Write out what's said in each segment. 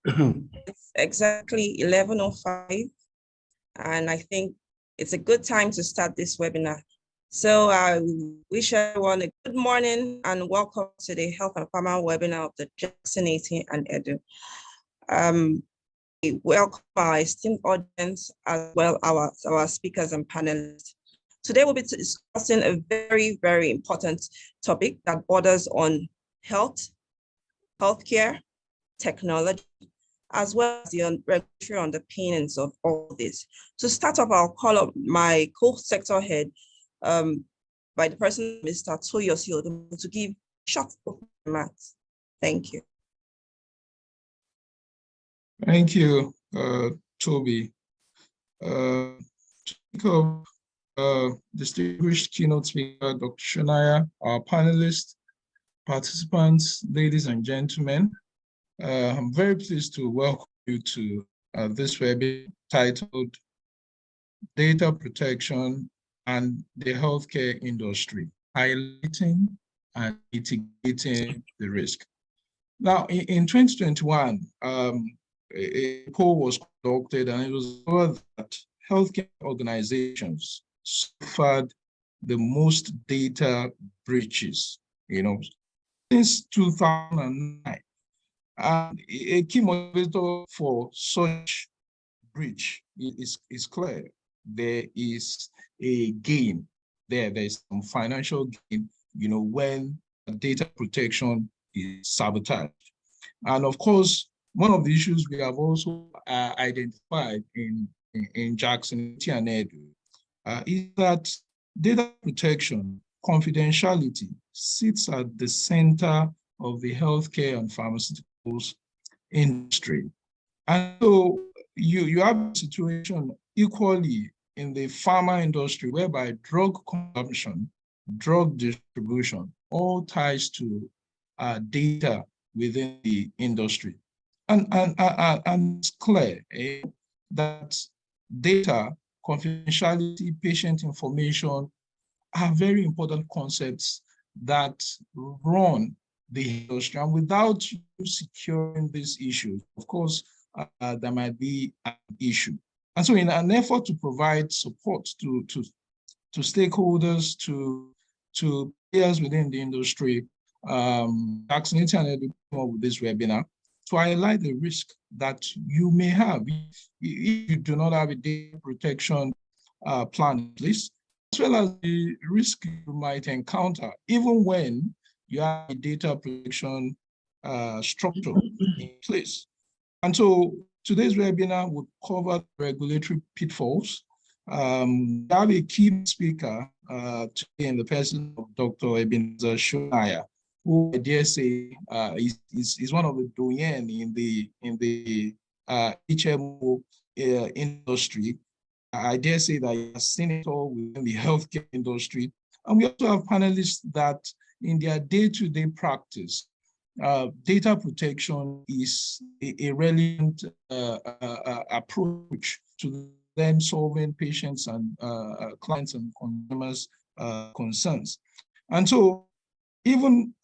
It's exactly 11:05, and I think it's a good time to start this webinar. So I wish everyone a good morning and welcome to the Health and Pharma webinar of the Jackson 18 and Edu. We welcome our esteemed audience as well as our speakers and panelists. Today we'll be discussing a very, very important topic that borders on healthcare, technology, as well as the regulatory underpinnings of all this. To start off, I'll call up my co-sector head, by the person, Mr. Toyosi Odumo, to give short remarks. Thank you. Thank you, Toby. Distinguished keynote speaker, Dr. Shunaya, our panelists, participants, ladies and gentlemen, I'm very pleased to welcome you to this webinar titled Data Protection and the Healthcare Industry, Highlighting and Mitigating the Risk. Now, in 2021, a poll was conducted, and it was found that healthcare organizations suffered the most data breaches, since 2009. And a key motivator for such breach is clear. There is a gain there. There is some financial gain, when data protection is sabotaged. And of course, one of the issues we have also identified in Jackson and Edu is that data protection, confidentiality sits at the center of the healthcare and pharmaceuticals industry. And so you have a situation equally in the pharma industry whereby drug consumption, drug distribution, all ties to data within the industry. And it's clear that data, confidentiality, patient information are very important concepts that run the industry. And without you securing these issues, of course, there might be an issue. And so in an effort to provide support to stakeholders, to players within the industry, Jackson and Edu came up with this webinar to highlight the risk that you may have if you do not have a data protection plan in place, as well as the risk you might encounter even when you have a data protection structure in place. And so today's webinar would cover regulatory pitfalls. We have a key speaker today in the person of Dr. Ebenezer Shunaya, who I dare say is one of the doyen in the HMO industry. I dare say that he has seen it all within the healthcare industry. And we also have panelists that in their day-to-day practice, data protection is a relevant approach to them solving patients and clients and consumers' concerns. And so even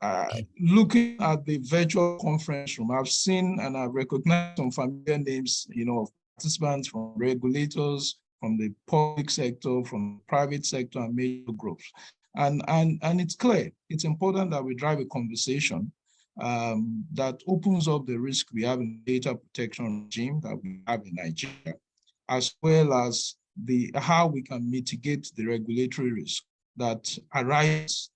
looking at the virtual conference room, I've seen and I've recognized some familiar names, of participants from regulators, from the public sector, from the private sector, and major groups. And it's clear, it's important that we drive a conversation that opens up the risk we have in the data protection regime that we have in Nigeria, as well as how we can mitigate the regulatory risk that arise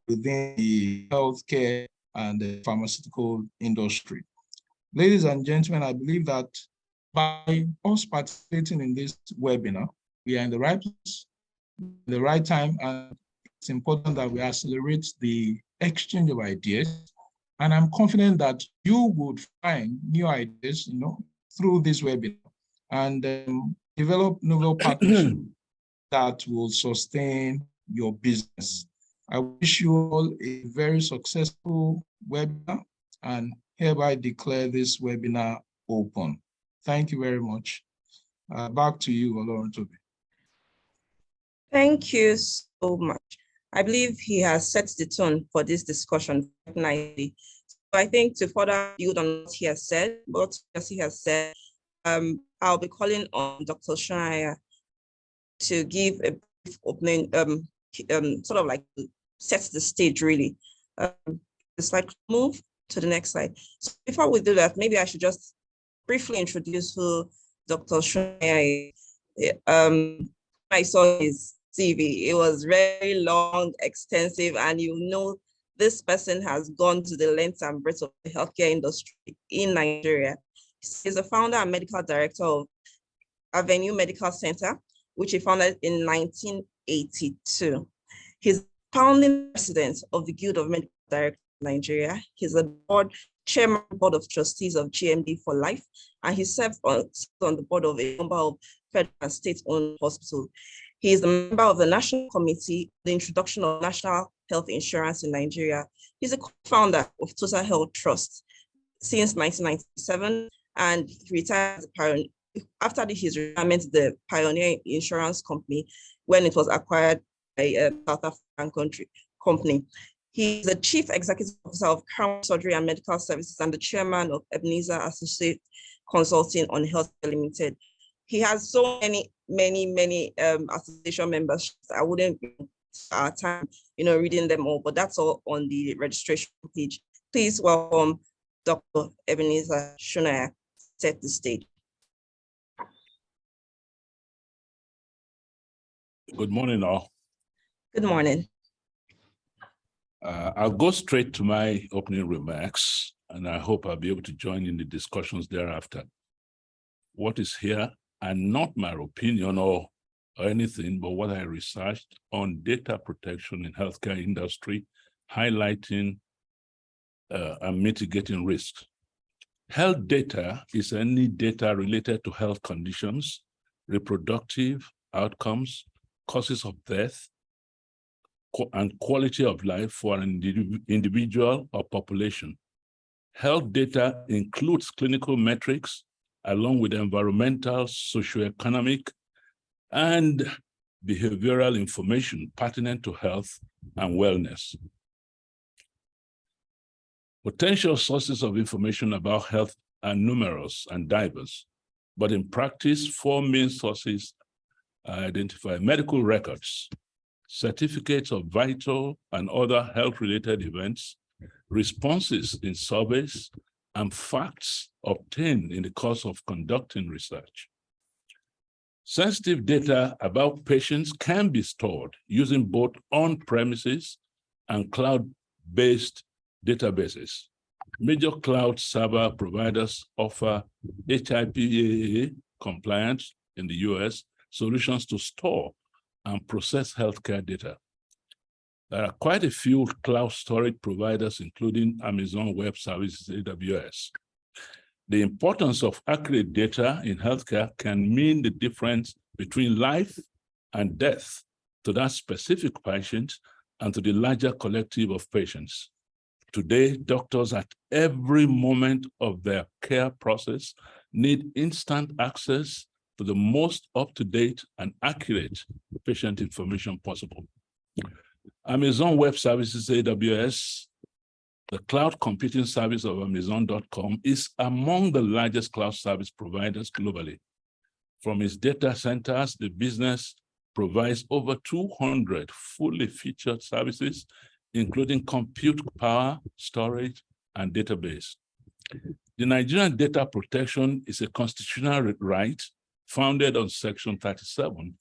within the healthcare and the pharmaceutical industry. Ladies and gentlemen, I believe that by us participating in this webinar, we are in the right place, the right time, and it's important that we accelerate the exchange of ideas. And I'm confident that you would find new ideas, through this webinar and develop novel partnerships that will sustain your business. I wish you all a very successful webinar and hereby declare this webinar open. Thank you very much. Back to you, Oloruntobi. Thank you so much. I believe he has set the tone for this discussion nicely. I think to further build on what he has said, I'll be calling on Dr. Shonaya to give a brief opening, sort of like set the stage really. The slide, move to the next slide. So before we do that, maybe I should just briefly introduce who Dr. Shonaya is. I saw his CV. It was very long, extensive, and you know this person has gone to the length and breadth of the healthcare industry in Nigeria. He's the founder and medical director of Avenue Medical Center, which he founded in 1982. He's founding president of the Guild of Medical Directors of Nigeria. He's a chairman of the board of trustees of GMD for Life, and he serves on the board of a number of federal and state-owned hospitals. He is a member of the National Committee, the Introduction of National Health Insurance in Nigeria. He's a co-founder of Total Health Trust since 1997, and he retired after his retirement, the Pioneer Insurance Company, when it was acquired by a South African company. He is the Chief Executive Officer of Crown Surgery and Medical Services and the Chairman of Ebenezer Associate Consulting on Health Limited. He has so many association members. I wouldn't our time, reading them all, but that's all on the registration page. Please welcome Dr. Ebenezer Shonaya. Set the stage. Good morning, all. Good morning. I'll go straight to my opening remarks, and I hope I'll be able to join in the discussions thereafter. What is here, and not my opinion or anything, but what I researched on data protection in healthcare industry, highlighting and mitigating risks. Health data is any data related to health conditions, reproductive outcomes, causes of death, and quality of life for an individual or population. Health data includes clinical metrics, along with environmental, socioeconomic, and behavioral information pertinent to health and wellness. Potential sources of information about health are numerous and diverse, but in practice, 4 main sources identify: medical records, certificates of vital and other health-related events, responses in surveys, and facts obtained in the course of conducting research. Sensitive data about patients can be stored using both on-premises and cloud-based databases. Major cloud server providers offer HIPAA compliance in the US solutions to store and process healthcare data. There are quite a few cloud storage providers, including Amazon Web Services, AWS. The importance of accurate data in healthcare can mean the difference between life and death to that specific patient and to the larger collective of patients. Today, doctors at every moment of their care process need instant access to the most up-to-date and accurate patient information possible. Amazon Web Services, AWS, the cloud computing service of Amazon.com, is among the largest cloud service providers globally. From its data centers, the business provides over 200 fully featured services, including compute power, storage, and database. The Nigerian data protection is a constitutional right founded on Section 37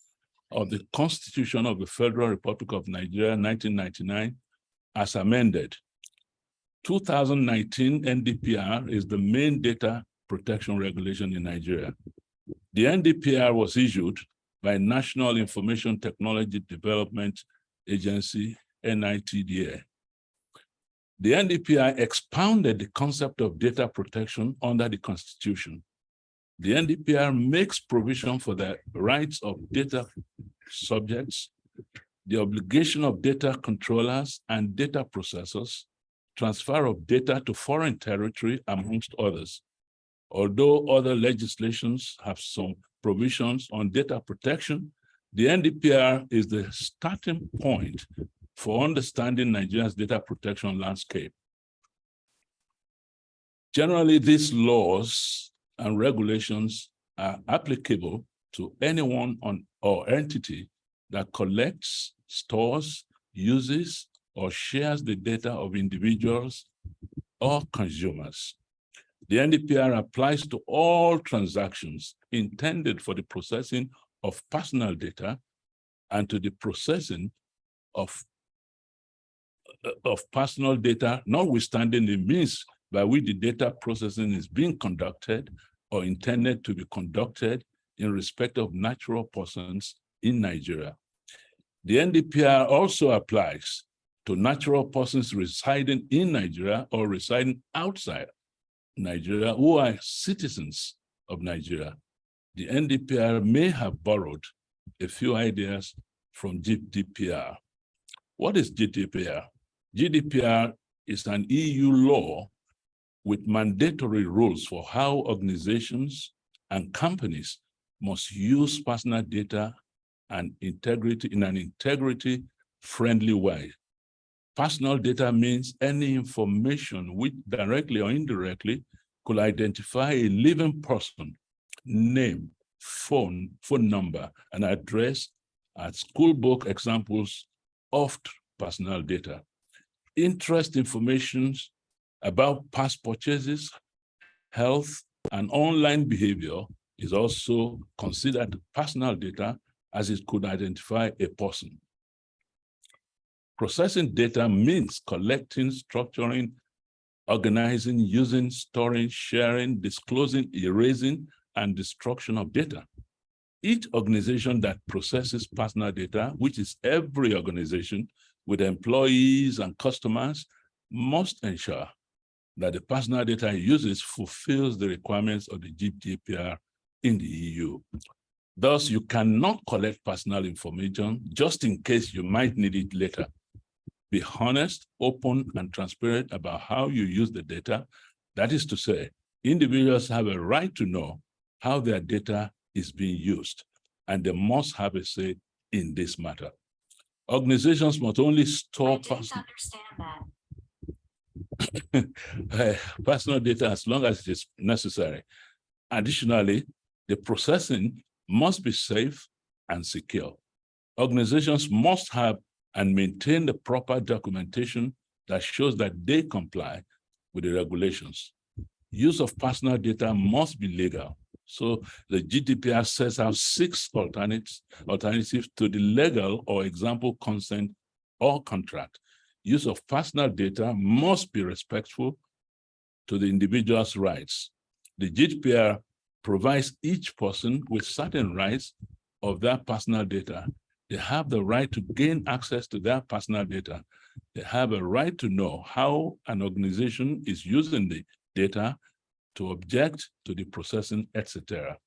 of the Constitution of the Federal Republic of Nigeria, 1999, as amended. 2019 NDPR is the main data protection regulation in Nigeria. The NDPR was issued by National Information Technology Development Agency, NITDA. The NDPR expounded the concept of data protection under the Constitution. The NDPR makes provision for the rights of data subjects, the obligation of data controllers and data processors, transfer of data to foreign territory, amongst others. Although other legislations have some provisions on data protection, the NDPR is the starting point for understanding Nigeria's data protection landscape. Generally, these laws and regulations are applicable to anyone or entity that collects, stores, uses, or shares the data of individuals or consumers. The NDPR applies to all transactions intended for the processing of personal data and to the processing of personal data, notwithstanding the means by which the data processing is being conducted or intended to be conducted in respect of natural persons in Nigeria. The NDPR also applies to natural persons residing in Nigeria or residing outside Nigeria who are citizens of Nigeria. The NDPR may have borrowed a few ideas from GDPR. What is GDPR? GDPR is an EU law with mandatory rules for how organizations and companies must use personal data and integrity in an integrity-friendly way. Personal data means any information which directly or indirectly could identify a living person, name, phone number, and address as school book examples of personal data. Interest information about past purchases, health, and online behavior is also considered personal data as it could identify a person. Processing data means collecting, structuring, organizing, using, storing, sharing, disclosing, erasing, and destruction of data. Each organization that processes personal data, which is every organization with employees and customers, must ensure that the personal data it uses fulfills the requirements of the GDPR in the EU. Thus, you cannot collect personal information just in case you might need it later. Be honest, open, and transparent about how you use the data. That is to say, individuals have a right to know how their data is being used, and they must have a say in this matter. Organizations must only store personal data as long as it is necessary. Additionally, the processing must be safe and secure. Organizations must have and maintain the proper documentation that shows that they comply with the regulations. Use of personal data must be legal. So the GDPR sets out 6 alternatives to the legal or example consent or contract. Use of personal data must be respectful to the individual's rights. The GDPR provides each person with certain rights of their personal data. They have the right to gain access to their personal data. They have a right to know how an organization is using the data, to object to the processing, etc.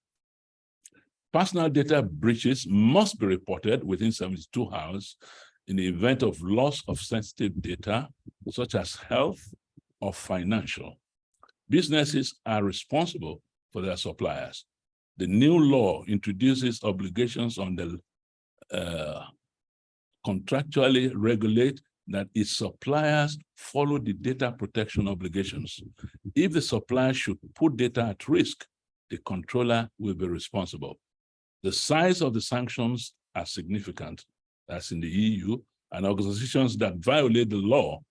Personal data breaches must be reported within 72 hours in the event of loss of sensitive data, such as health or financial. Businesses are responsible for their suppliers. The new law introduces obligations on the contractually regulate that its suppliers follow the data protection obligations. If the supplier should put data at risk, the controller will be responsible. The size of the sanctions are significant, as in the EU, and organizations that violate the law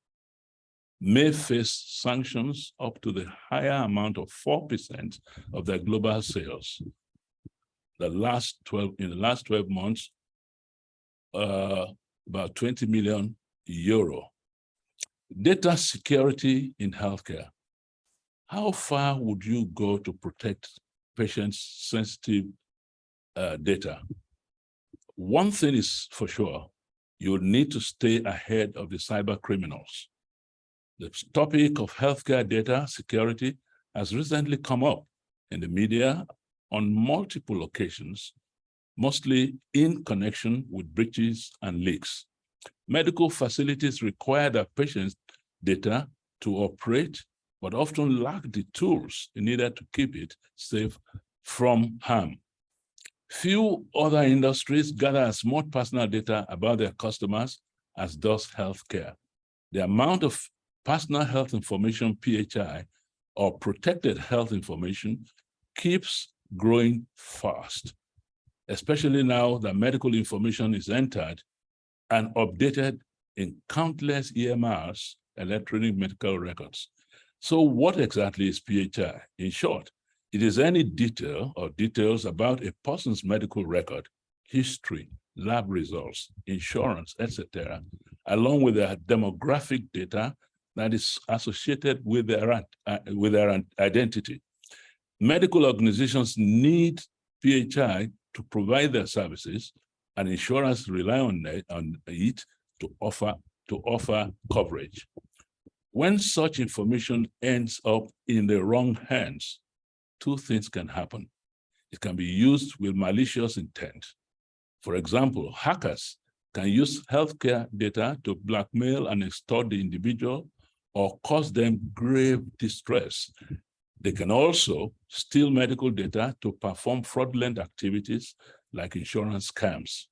may face sanctions up to the higher amount of 4% of their global sales. In the last 12 months, about 20 million euro. Data security in healthcare. How far would you go to protect patients' sensitive data? One thing is for sure, you need to stay ahead of the cyber criminals. The topic of healthcare data security has recently come up in the media on multiple occasions, mostly in connection with breaches and leaks. Medical facilities require their patients' data to operate, but often lack the tools needed to keep it safe from harm. Few other industries gather as much personal data about their customers as does healthcare. The amount of personal health information, PHI, or protected health information keeps growing fast, especially now that medical information is entered and updated in countless EMRs, electronic medical records. So what exactly is PHI? In short, it is any detail or details about a person's medical record, history, lab results, insurance, etc., along with their demographic data that is associated with their identity. Medical organizations need PHI to provide their services, and insurers rely on it to offer coverage. When such information ends up in the wrong hands, two things can happen. It can be used with malicious intent. For example, hackers can use healthcare data to blackmail and extort the individual or cause them grave distress. They can also steal medical data to perform fraudulent activities like insurance scams.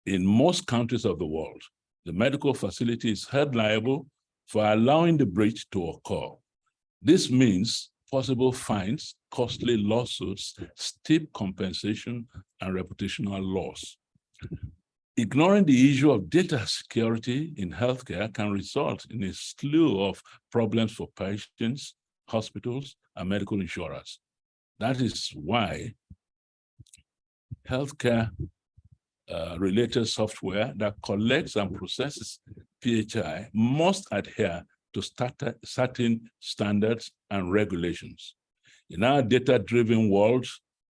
In most countries of the world, the medical facility is held liable for allowing the breach to occur. This means possible fines, costly lawsuits, steep compensation, and reputational loss. Ignoring the issue of data security in healthcare can result in a slew of problems for patients, hospitals, and medical insurers. That is why healthcare related software that collects and processes PHI must adhere to certain standards and regulations. In our data-driven world,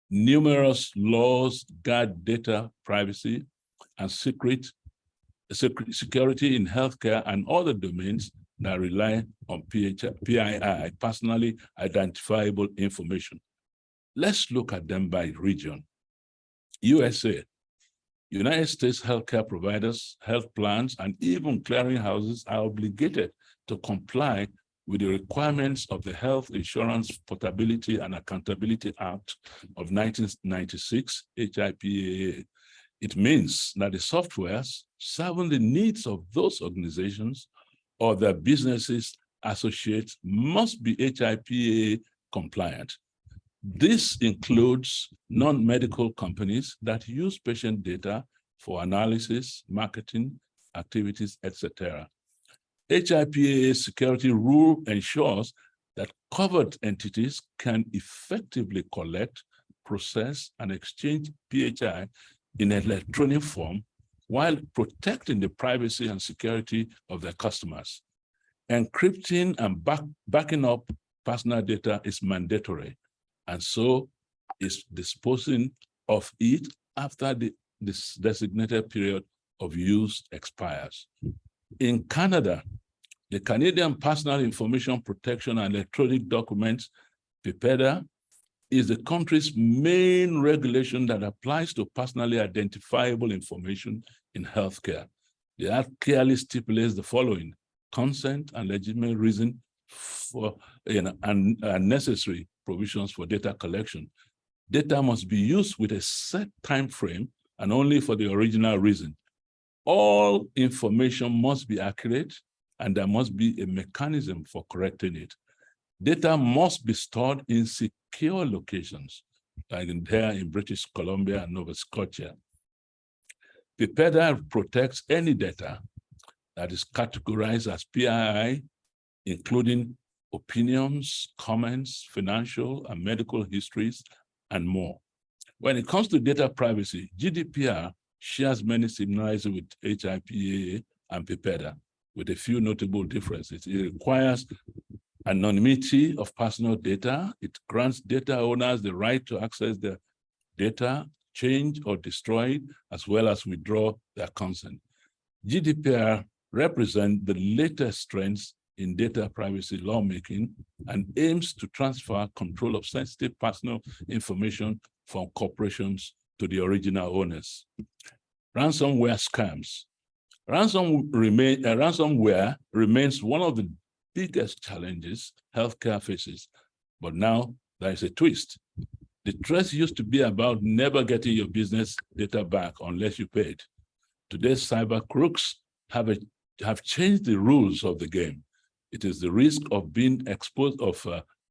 numerous laws guard data privacy and security in healthcare and other domains that rely on PII, personally identifiable information. Let's look at them by region. USA, United States healthcare providers, health plans, and even clearinghouses are obligated to comply with the requirements of the Health Insurance Portability and Accountability Act of 1996, HIPAA. It means that the softwares serving the needs of those organizations or their businesses associates must be HIPAA compliant. This includes non-medical companies that use patient data for analysis, marketing, activities, etc. HIPAA security rule ensures that covered entities can effectively collect, process, and exchange PHI in an electronic form while protecting the privacy and security of their customers. Encrypting and backing up personal data is mandatory, and so is disposing of it after this designated period of use expires. In Canada, the Canadian Personal Information Protection and Electronic Documents, PIPEDA, is the country's main regulation that applies to personally identifiable information in healthcare. The act clearly stipulates the following: consent and legitimate reason for and necessary provisions for data collection. Data must be used with a set time frame and only for the original reason. All information must be accurate, and there must be a mechanism for correcting it. Data must be stored in secure locations, like in British Columbia and Nova Scotia. PIPEDA protects any data that is categorized as PII, including opinions, comments, financial and medical histories, and more. When it comes to data privacy, GDPR shares many similarities with HIPAA and PIPEDA, with a few notable differences. It requires anonymity of personal data. It grants data owners the right to access the data, change or destroy it, as well as withdraw their consent. GDPR represents the latest trends in data privacy lawmaking and aims to transfer control of sensitive personal information from corporations to the original owners. Ransomware scams. Ransomware remains one of the biggest challenges healthcare faces, but now there is a twist. The threat used to be about never getting your business data back unless you paid. Today's cyber crooks have changed the rules of the game. It is the risk of being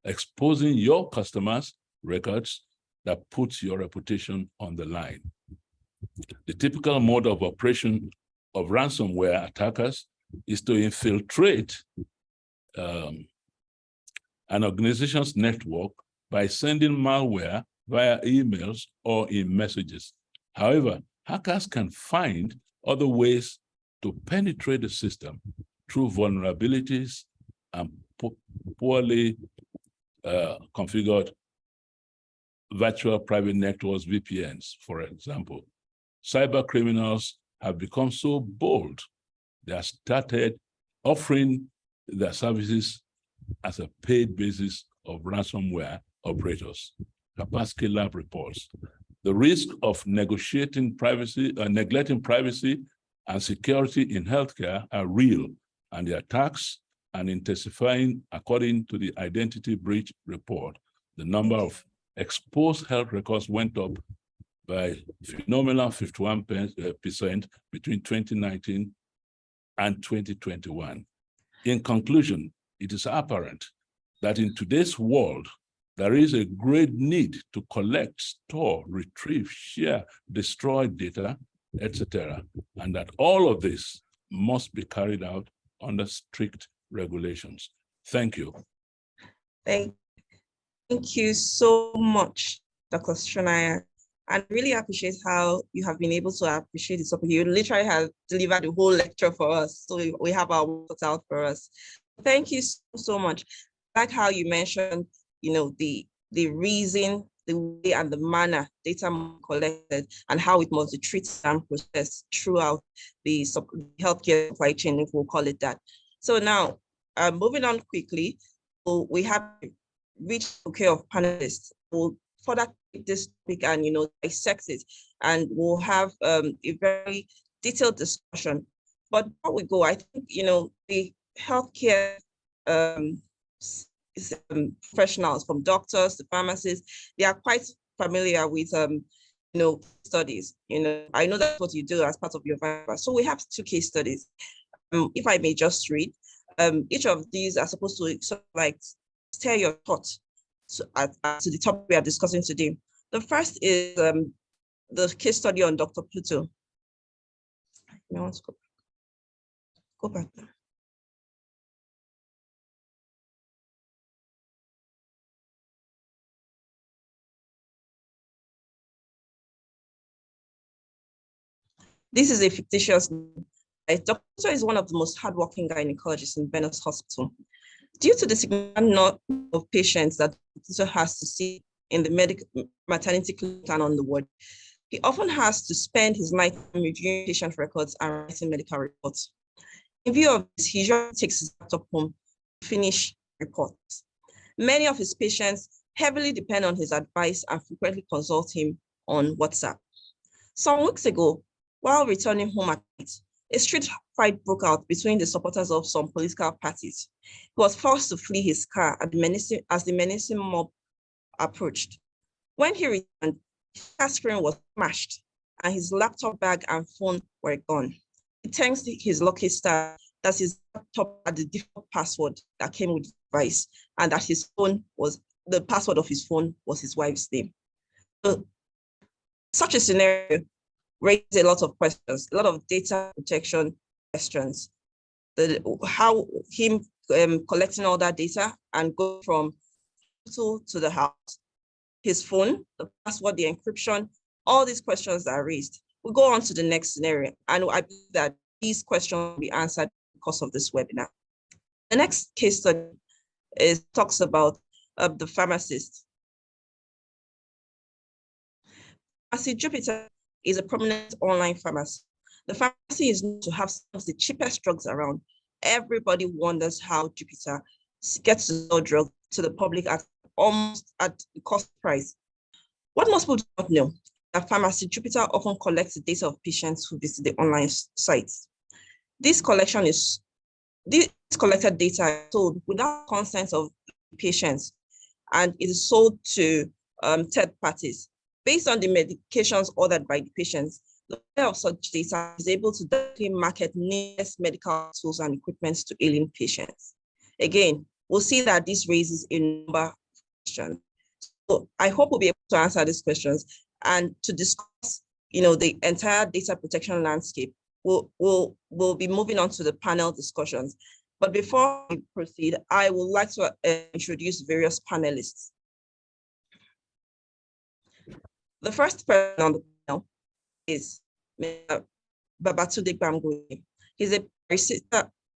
exposing your customers' records that puts your reputation on the line. The typical mode of operation of ransomware attackers is to infiltrate an organization's network by sending malware via emails or in messages. However, hackers can find other ways to penetrate the system through vulnerabilities and poorly configured virtual private networks, VPNs, for example. Cyber criminals have become so bold, they have started offering their services as a paid basis of ransomware operators. Kaspersky Lab reports. The risk of neglecting privacy and security in healthcare are real, and the attacks are intensifying. According to the Identity Breach Report, the number of exposed health records went up by phenomenal 51% between 2019 and 2021. In conclusion, it is apparent that in today's world, there is a great need to collect, store, retrieve, share, destroy data, etc., and that all of this must be carried out under strict regulations. Thank you. Thank you so much, Dr. Shonaya. And really appreciate how you have been able to appreciate this topic. You literally have delivered the whole lecture for us, so we have our work out for us. Thank you so much. I like how you mentioned, the reason, the way and the manner data collected and how it must be treated and processed throughout the healthcare supply chain, if we'll call it that. So now, moving on quickly, we have reached the bouquet of panelists. We'll further take this topic and dissect it, and we'll have a very detailed discussion. But before we go, I think the healthcare professionals, from doctors to pharmacists, they are quite familiar with studies. I know that's what you do as part of your Viva. So we have 2 case studies. If I may just read, each of these are supposed to sort of like stir your thoughts to the topic we are discussing today. The first is the case study on Dr. Pluto. I want to go back now. This is a fictitious name. Dr. Pluto is one of the most hardworking gynecologists in Venus Hospital. Due to the significant number of patients that Pluto has to see in the maternity clinic and on the ward, he often has to spend his night reviewing patient records and writing medical reports. In view of this, he usually takes his laptop home to finish reports. Many of his patients heavily depend on his advice and frequently consult him on WhatsApp. Some weeks ago, while returning home at night, a street fight broke out between the supporters of some political parties. He was forced to flee his car as the menacing mob approached. When he returned, his car screen was smashed and his laptop bag and phone were gone. He thanks his lucky star that his laptop had the default password that came with the device, and that the password of his phone was his wife's name. So, such a scenario raised a lot of questions, a lot of data protection questions. How him collecting all that data and go from hospital to the house, his phone, the password, the encryption, all these questions are raised. We'll go on to the next scenario, and I believe that these questions will be answered because of this webinar. The next case study talks about the pharmacist. Pharmacy Jupiter is a prominent online pharmacy. The pharmacy is known to have some of the cheapest drugs around. Everybody wonders how Jupiter gets to sell drugs to the public at almost at the cost price. What most people do not know, that Pharmacy Jupiter often collects the data of patients who visit the online sites. This collected data is sold without consent of patients, and it is sold to third parties. Based on the medications ordered by the patients, the owner of such data is able to directly market nearest medical tools and equipment to ailing patients. Again, we'll see that this raises a number of questions. So I hope we'll be able to answer these questions and to discuss, the entire data protection landscape. We'll be moving on to the panel discussions. But before we proceed, I would like to introduce various panelists. The first person on the panel is Mr. Babatunde Bamgui. He's a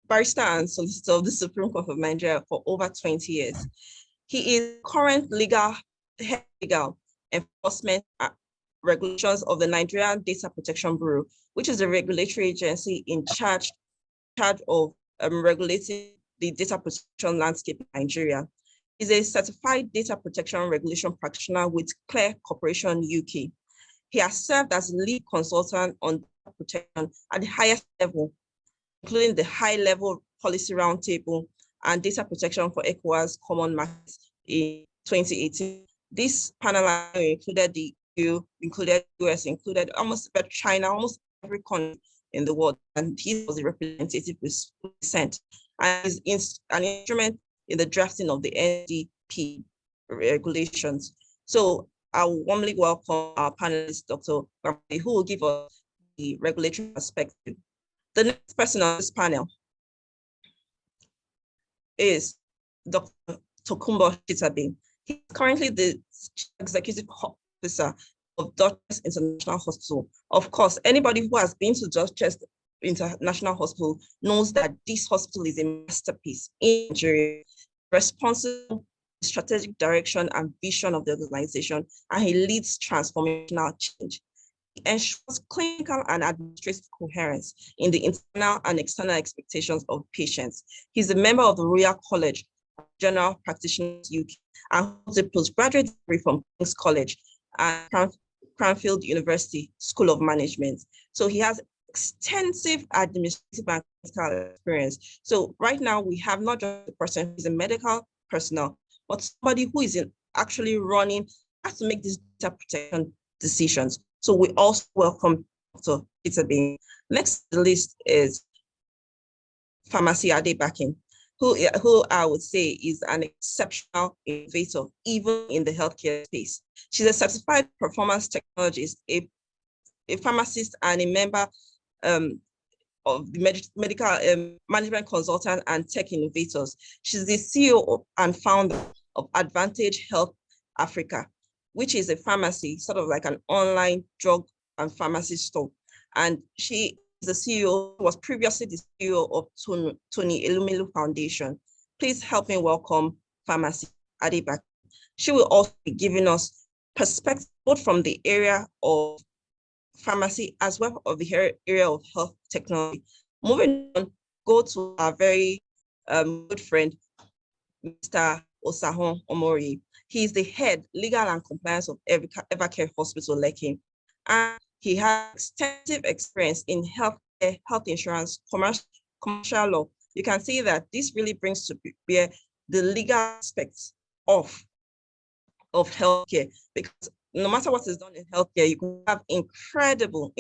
barrister and solicitor of the Supreme Court of Nigeria for over 20 years. He is current head legal enforcement regulations of the Nigerian Data Protection Bureau, which is a regulatory agency in charge of regulating the data protection landscape in Nigeria. He's a certified data protection regulation practitioner with Clear Corporation UK. He has served as lead consultant on data protection at the highest level, including the high-level policy roundtable and data protection for ECOWAS Common Markets in 2018. This panel included the EU, included US, included almost China, almost every country in the world, and he was the representative we sent, and is an instrument in the drafting of the NDP regulations. So I warmly welcome our panelist, Dr. Bamgui, who will give us the regulatory perspective. The next person on this panel is Dr. Tokunbo Chitabe. He's currently the executive officer of Dorchester International Hospital. Of course, anybody who has been to Dorchester International Hospital knows that this hospital is a masterpiece in Nigeria, responsible strategic direction and vision of the organization, and he leads transformational change. He ensures clinical and administrative coherence in the internal and external expectations of patients. He's a member of the Royal College of General Practitioners UK and holds a postgraduate degree from King's College and Cranfield University School of Management. So he has extensive administrative and clinical experience. So right now we have not just a person who's a medical personnel, but somebody who is actually running, has to make these data protection decisions. So we also welcome Dr. Chitabe. Next on the list is Pharmacy Adebakin, who I would say is an exceptional innovator, even in the healthcare space. She's a certified performance technologist, a pharmacist, and a member of the medical management consultant and tech innovators. She's the CEO and founder of Advantage Health Africa, which is a pharmacy, sort of like an online drug and pharmacy store. And she is the CEO, was previously the CEO of Tony Elumelu Foundation. Please help me welcome Pharmacy Adebakin. She will also be giving us perspective both from the area of pharmacy as well as the area of health technology. Moving on, go to our very good friend, Mr. Osahon Omori. He is the head legal and compliance of Evercare Hospital, Lekki, and he has extensive experience in healthcare, health insurance, commercial law. You can see that this really brings to bear the legal aspects of healthcare, because no matter what is done in healthcare, you can have incredible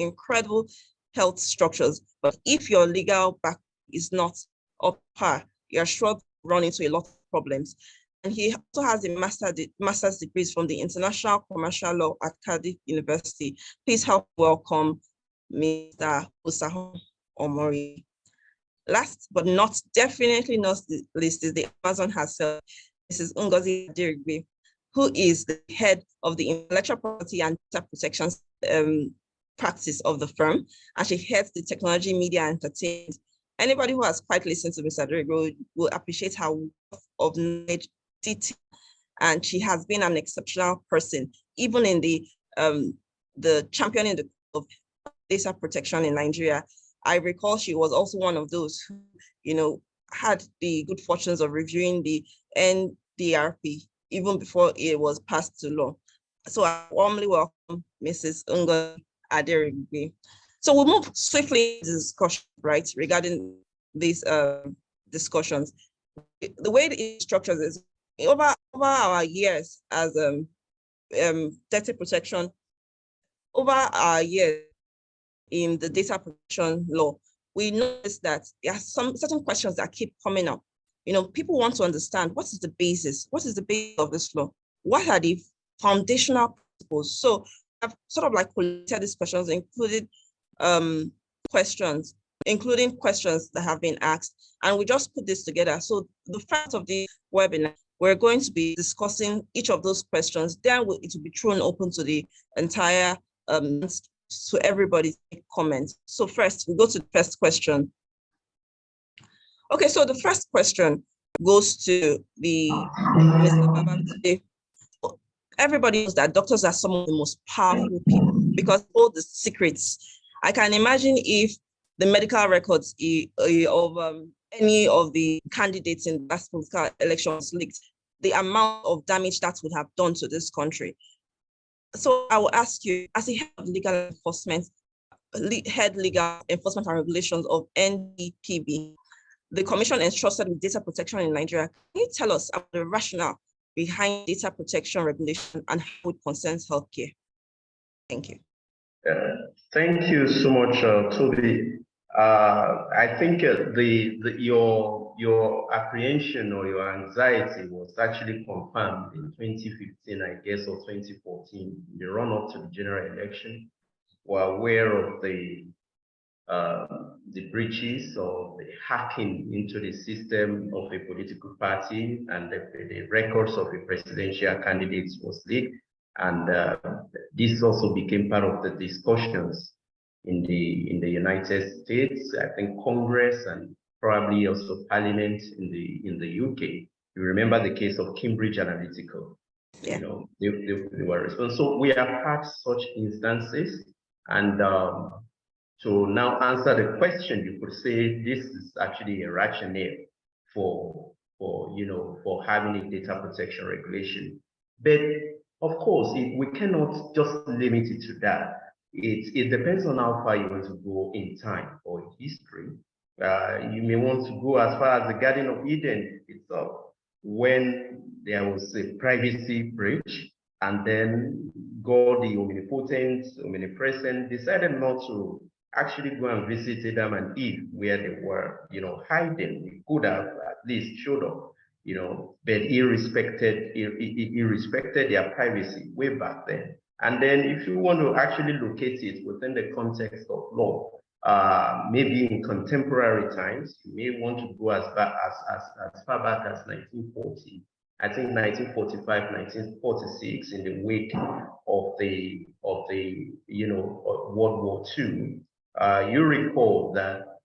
health structures, but if your legal back is not up par, you're sure to run into a lot of problems. And he also has a master's degrees from the International Commercial Law at Cardiff University. Please help welcome Mr. Osahon Omori. Last but definitely not least is the Amazon herself, Mrs. Ngozi Adirigbe, who is the head of the intellectual property and data protection practice of the firm, and she heads the technology, media, and entertainment. Anybody who has quite listened to Mr. Adirigbe will appreciate her wealth of knowledge, detail, and she has been an exceptional person, even in the championing of data protection in Nigeria. I recall she was also one of those who, had the good fortunes of reviewing the NDRP even before it was passed to law. So I warmly welcome Mrs. Ngozi Adirigbe. So we'll move swiftly to discussion, right, regarding these discussions. The way it is structured is over our years as data protection, over our years in the data protection law, we notice that there are some certain questions that keep coming up. People want to understand what is the basis of this law? What are the foundational principles? So I've sort of like collected these questions, including questions that have been asked, and we just put this together. So the first of the webinar, we're going to be discussing each of those questions. Then it will be thrown open to the entire to everybody comments. So first, we go to the first question. Okay, so the first question goes to Mr. Babangida. Everybody knows that doctors are some of the most powerful people because all the secrets. I can imagine if the medical records of any of the candidates in the last political election was leaked, the amount of damage that would have done to this country. So I will ask you, as a head legal enforcement and regulations of NDPB, the commission entrusted with data protection in Nigeria, can you tell us about the rationale behind data protection regulation and how it concerns healthcare? Thank you. Thank you so much, Toby. I think your apprehension or your anxiety was actually confirmed in 2015, I guess, or 2014, in the run-up to the general election. We're aware of the breaches or the hacking into the system of a political party, and the records of a presidential candidate was leaked. And this also became part of the discussions in the United States, I think Congress and probably also Parliament in the UK. You remember the case of Cambridge Analytica. Yeah. They were responsible. So we have had such instances, and to now answer the question, you could say this is actually a rationale for having a data protection regulation. But of course, we cannot just limit it to that. It depends on how far you want to go in time or in history. You may want to go as far as the Garden of Eden itself, when there was a privacy breach, and then God, the omnipotent, omnipresent, decided not to actually go and visit Adam and Eve where they were, hiding. He could have at least showed up, but he respected their privacy way back then. And then if you want to actually locate it within the context of law, maybe in contemporary times, you may want to go as far back as 1940. I think 1945, 1946, in the wake of the World War II. You recall that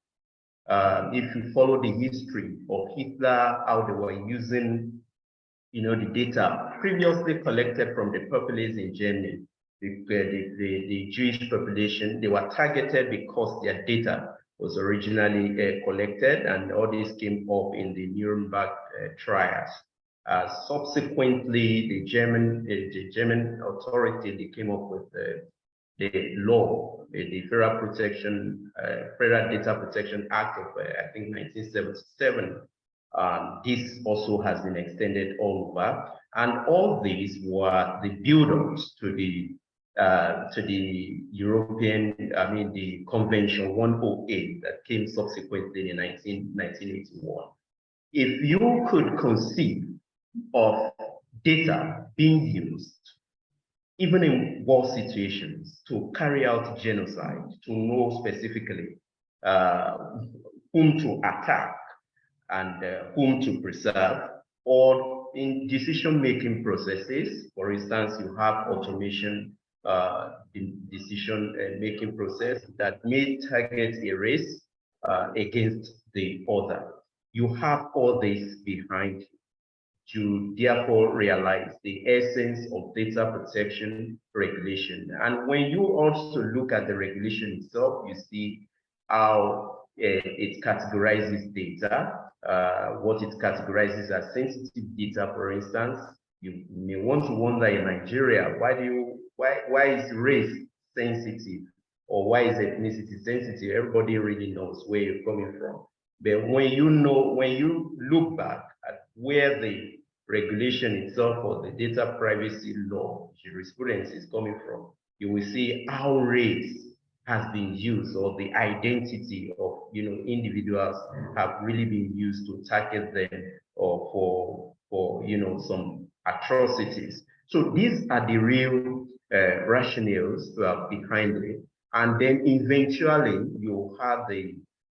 if you follow the history of Hitler, how they were using, the data previously collected from the populace in Germany, the Jewish population, they were targeted because their data was originally collected, and all this came up in the Nuremberg trials. Subsequently, the German authority, they came up with the law, the Federal Data Protection Act of I think 1977. This also has been extended all over, and all these were the build-ups to the European, the Convention 108 that came subsequently in 1981. If you could conceive of data being used, even in war situations, to carry out genocide, to know specifically whom to attack and whom to preserve, or in decision-making processes. For instance, you have automation decision-making process that may target a race against the other. You have all this behind you. You therefore realize the essence of data protection regulation. And when you also look at the regulation itself, you see how it categorizes data, what it categorizes as sensitive data, for instance. You may want to wonder in Nigeria, why is race sensitive, or why is ethnicity sensitive? Everybody really knows where you're coming from. But when you look back at where the regulation itself or the data privacy law jurisprudence is coming from, you will see how race has been used, or the identity of individuals have really been used to target them or for some atrocities. So these are the real rationales behind it. And then eventually you have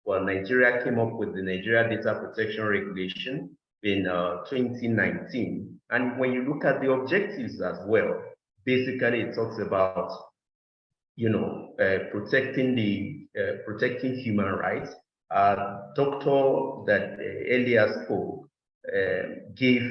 Nigeria came up with the Nigeria Data Protection Regulation in 2019. And when you look at the objectives as well, basically it talks about protecting human rights. Doctor that earlier spoke gave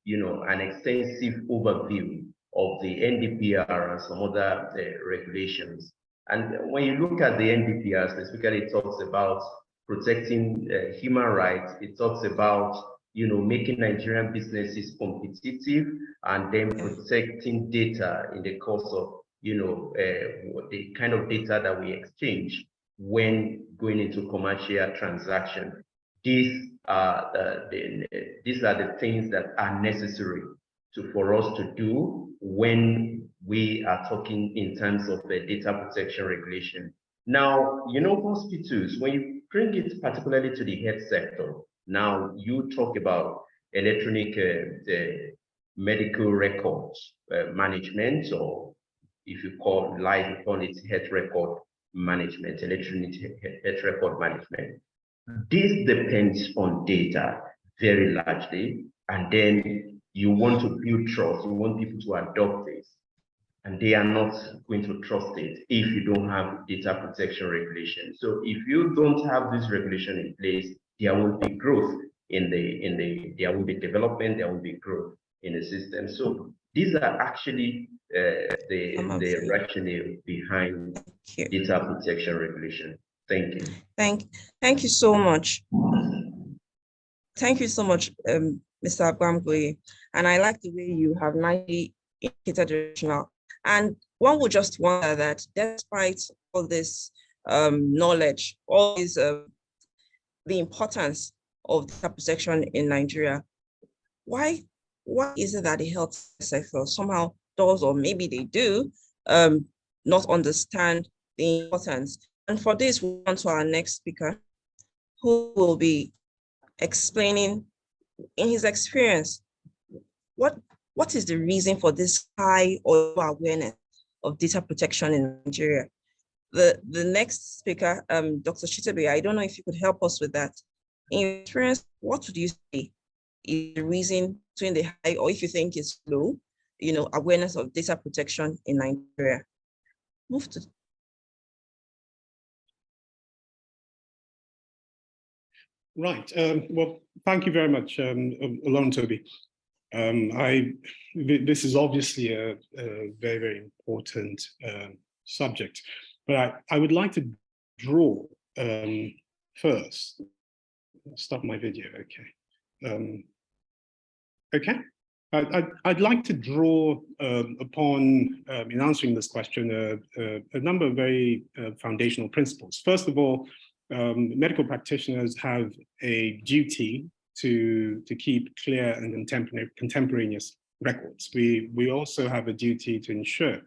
an extensive overview of the NDPR and some other regulations. And when you look at the NDPR, specifically, it talks about protecting human rights. It talks about making Nigerian businesses competitive, and then protecting data in the course of the kind of data that we exchange when going into commercial transaction. These are the things that are necessary for us to do when we are talking in terms of the data protection regulation. Now, hospitals, when you bring it particularly to the health sector, now you talk about electronic medical records management, or if you call it health record management, electronic health record management. This depends on data very largely, and then you want to build trust, you want people to adopt this, and they are not going to trust it if you don't have data protection regulation. So if you don't have this regulation in place, there won't be growth there won't be development, there won't be growth in the system. So these are actually the rationale behind data protection regulation. Thank you. Thank you so much. Thank you so much, Mr. Agbamgboye. And I like the way you have nicely indicated the rationale. And one would just wonder that despite all this knowledge, all this, the importance of data protection in Nigeria, why is it that the health sector somehow does, or maybe they do, not understand the importance? And for this, we want to our next speaker, who will be explaining in his experience what is the reason for this high awareness of data protection in Nigeria. The next speaker, Dr. Chitebe, I don't know if you could help us with that. In your experience, what would you say is the reason between the high, or if you think it's low, awareness of data protection in Nigeria? Move to. Right. Well, thank you very much, Oloruntobi. This is obviously a very, very important subject, but I would like to draw first. Stop my video. Okay. Okay. I'd like to draw upon, in answering this question, a number of very foundational principles. First of all, medical practitioners have a duty to keep clear and contemporaneous records. We also have a duty to ensure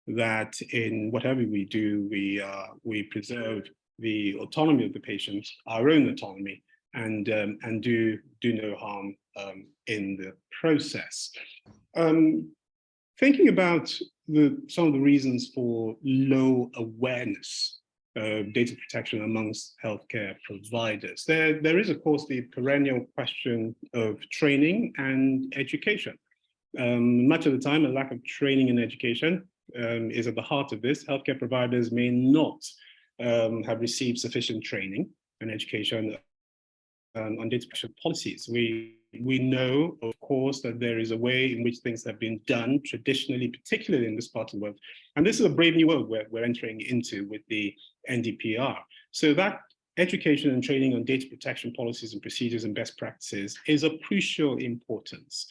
that in whatever we do, we preserve the autonomy of the patient, our own autonomy, and do no harm in the process. Thinking about some of the reasons for low awareness of data protection amongst healthcare providers, there is, of course, the perennial question of training and education. Much of the time, a lack of training and education is at the heart of this. Healthcare providers may not have received sufficient training and education on data protection policies. We know, of course, that there is a way in which things have been done traditionally, particularly in this part of the world. And this is a brave new world we're entering into with the NDPR. So that education and training on data protection policies and procedures and best practices is of crucial importance.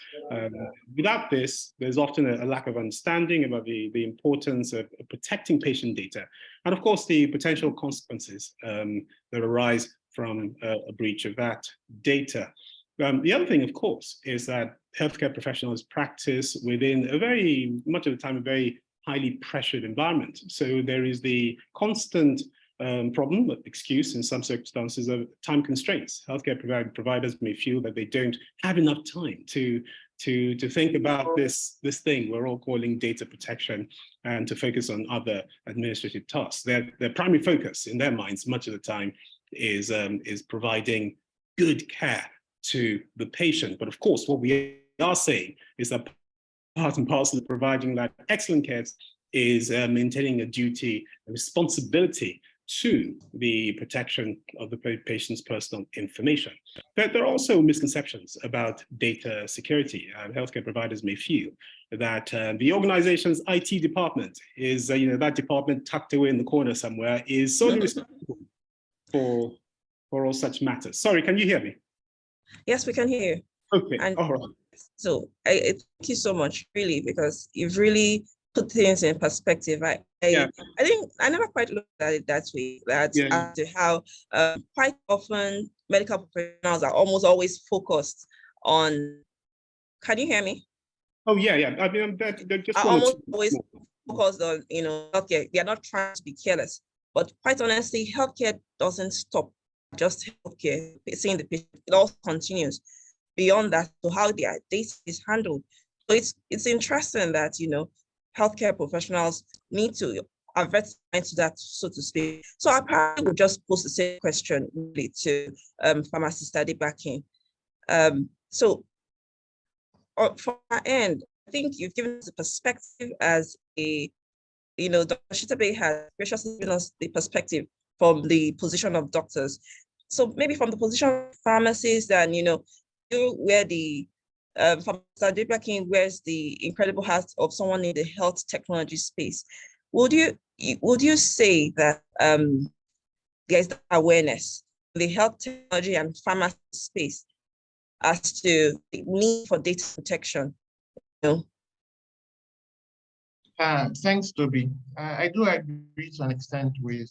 Without this, there's often a lack of understanding about the importance of protecting patient data, and of course, the potential consequences that arise from a breach of that data. The other thing, of course, is that healthcare professionals practice within much of the time, a very highly pressured environment. So there is the constant problem, excuse in some circumstances, of time constraints. Healthcare providers may feel that they don't have enough time to think about this thing we're all calling data protection, and to focus on other administrative tasks. Their primary focus in their minds much of the time is providing good care to the patient. But of course, what we are saying is that part and parcel of providing that excellent care is maintaining a duty, a responsibility to the protection of the patient's personal information. But there are also misconceptions about data security. Healthcare providers may feel that the organization's IT department is, that department tucked away in the corner somewhere, is solely responsible for all such matters. Sorry, can you hear me? Yes, we can hear you. Okay, And all right. so thank you so much, really, because you've really put things in perspective. I think I never quite looked at it that way, as to how quite often medical professionals are almost always focused on, can you hear me? Oh, yeah. I mean, they're just almost always focused on, healthcare. They are not trying to be careless, but quite honestly, healthcare doesn't stop just healthcare, seeing the patient. It also continues beyond that to how their data is handled. So it's interesting that, healthcare professionals need to avert into that, so to speak. So I probably would just pose the same question really to pharmacist Adebakin. So from our end, I think you've given us a perspective as Dr. Shitabe has graciously given us the perspective from the position of doctors. So maybe from the position of pharmacists, and you where the from Mr. Adebakin wears the incredible hat of someone in the health technology space. Would you say that there's awareness in the health technology and pharmacy space as to the need for data protection? Thanks, Toby. I do agree to an extent with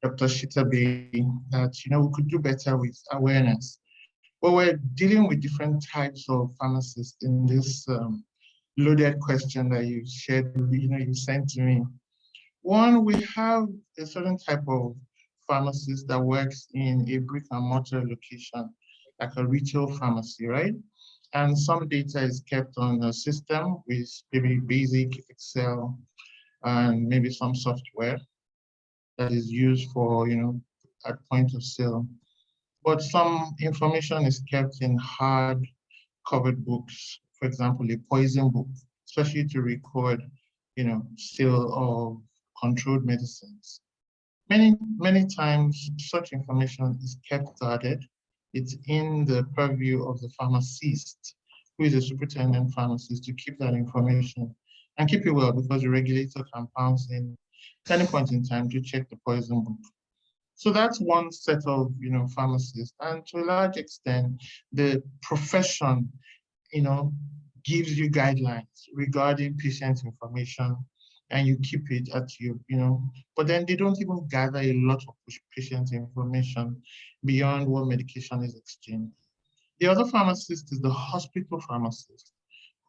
Dr. Shitabe that we could do better with awareness. But we're dealing with different types of pharmacists in this loaded question that you shared, you sent to me. One, we have a certain type of pharmacist that works in a brick and mortar location, like a retail pharmacy, right? And some data is kept on a system with maybe basic Excel and maybe some software that is used for, at point of sale. But some information is kept in hard covered books, for example, a poison book, especially to record, sale of controlled medicines. Many times such information is kept guarded. It's in the purview of the pharmacist, who is a superintendent pharmacist, to keep that information and keep it well, because the regulator can pounce in at any point in time to check the poison book. So that's one set of, pharmacists. And to a large extent, the profession, gives you guidelines regarding patient information, and you keep it at you, but then they don't even gather a lot of patient information beyond what medication is exchanged. The other pharmacist is the hospital pharmacist,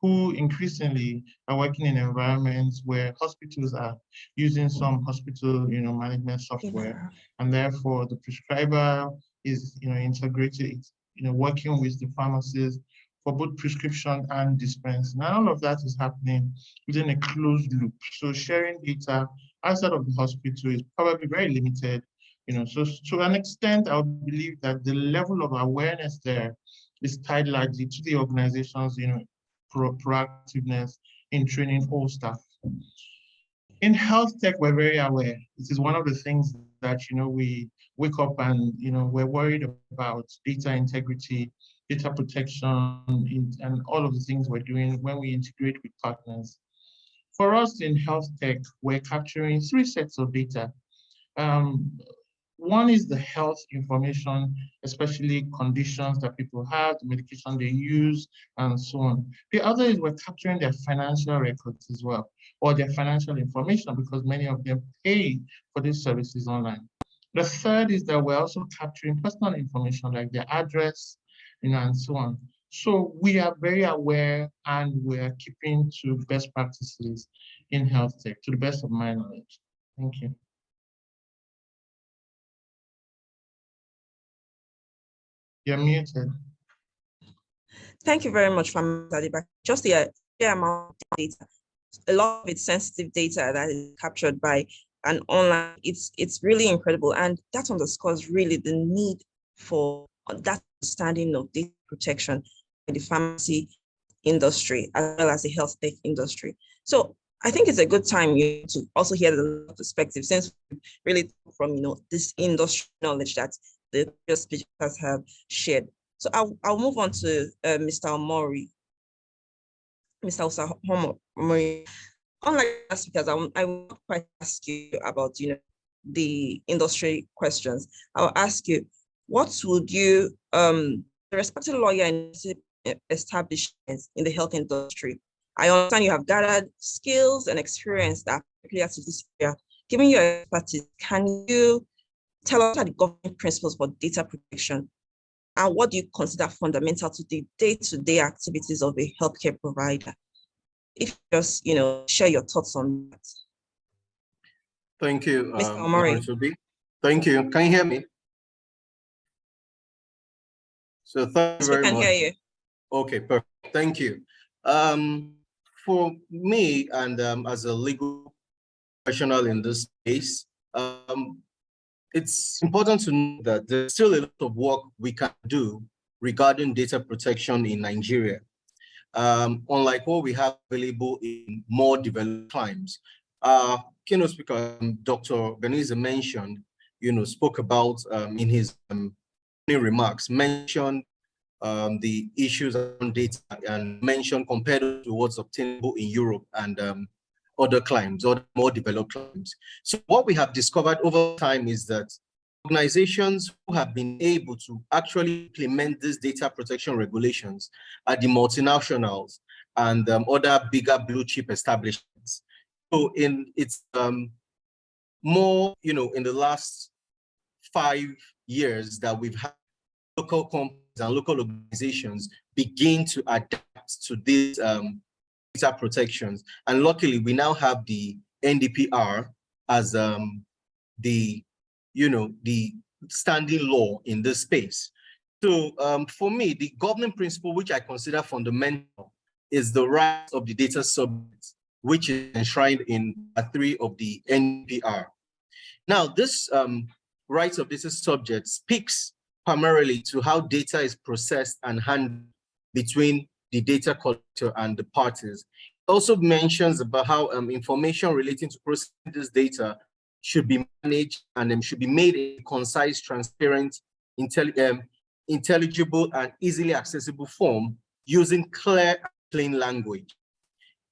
who increasingly are working in environments where hospitals are using some hospital, management software, and therefore the prescriber is, integrated, working with the pharmacist for both prescription and dispensing. And all of that is happening within a closed loop. So sharing data outside of the hospital is probably very limited. So to an extent, I would believe that the level of awareness there is tied largely to the organization's, proactiveness in training all staff. In health tech, we're very aware. This is one of the things that, we wake up and, we're worried about data integrity, data protection, and all of the things we're doing when we integrate with partners. For us in health tech, we're capturing 3 sets of data. One is the health information, especially conditions that people have, the medication they use, and so on. The other is we're capturing their financial records as well, or their financial information, because many of them pay for these services online. The third is that we're also capturing personal information like their address, and so on. So we are very aware and we are keeping to best practices in health tech, to the best of my knowledge. Thank you. You're muted. Thank you very much, Famisa. Just the amount of data, a lot of it's sensitive data that is captured by an online, it's really incredible. And that underscores really the need for that understanding of data protection in the pharmacy industry as well as the health tech industry. So I think it's a good time to also hear the perspective, since we really from this industry knowledge that the previous speakers have shared. So I'll move on to Mr. Omori. Mr. Omori. Unlike last speakers, I won't quite ask you about the industry questions. I'll ask you, what would you, the respected lawyer and establishments in the health industry, I understand you have gathered skills and experience that are clear to this area. Given your expertise, can you tell us what are the governing principles for data protection, and what do you consider fundamental to the day-to-day activities of a healthcare provider? If you just share your thoughts on that. Thank you, Mr. Omori. Thank you. Can you hear me? So thank you very much. We can hear you. Okay, perfect. Thank you. For me, and as a legal professional in this space, it's important to know that there's still a lot of work we can do regarding data protection in Nigeria. Unlike what we have available in more developed climes. Keynote speaker, Dr. Beneza mentioned, spoke about in his remarks, mentioned the issues around data and mentioned compared to what's obtainable in Europe and other climes or more developed climes. So what we have discovered over time is that organizations who have been able to actually implement these data protection regulations are the multinationals and other bigger blue chip establishments. So it's more, in the last 5 years that we've had local companies and local organizations begin to adapt to these data protections. And luckily, we now have the NDPR as the standing law in this space. So for me, the governing principle, which I consider fundamental, is the right of the data subjects, which is enshrined in Part 3 of the NDPR. Now, this right of data subjects speaks primarily to how data is processed and handled between the data collector and the parties. It also mentions about how information relating to processing this data should be managed and should be made in a concise, transparent, intelligible, and easily accessible form using clear, plain language.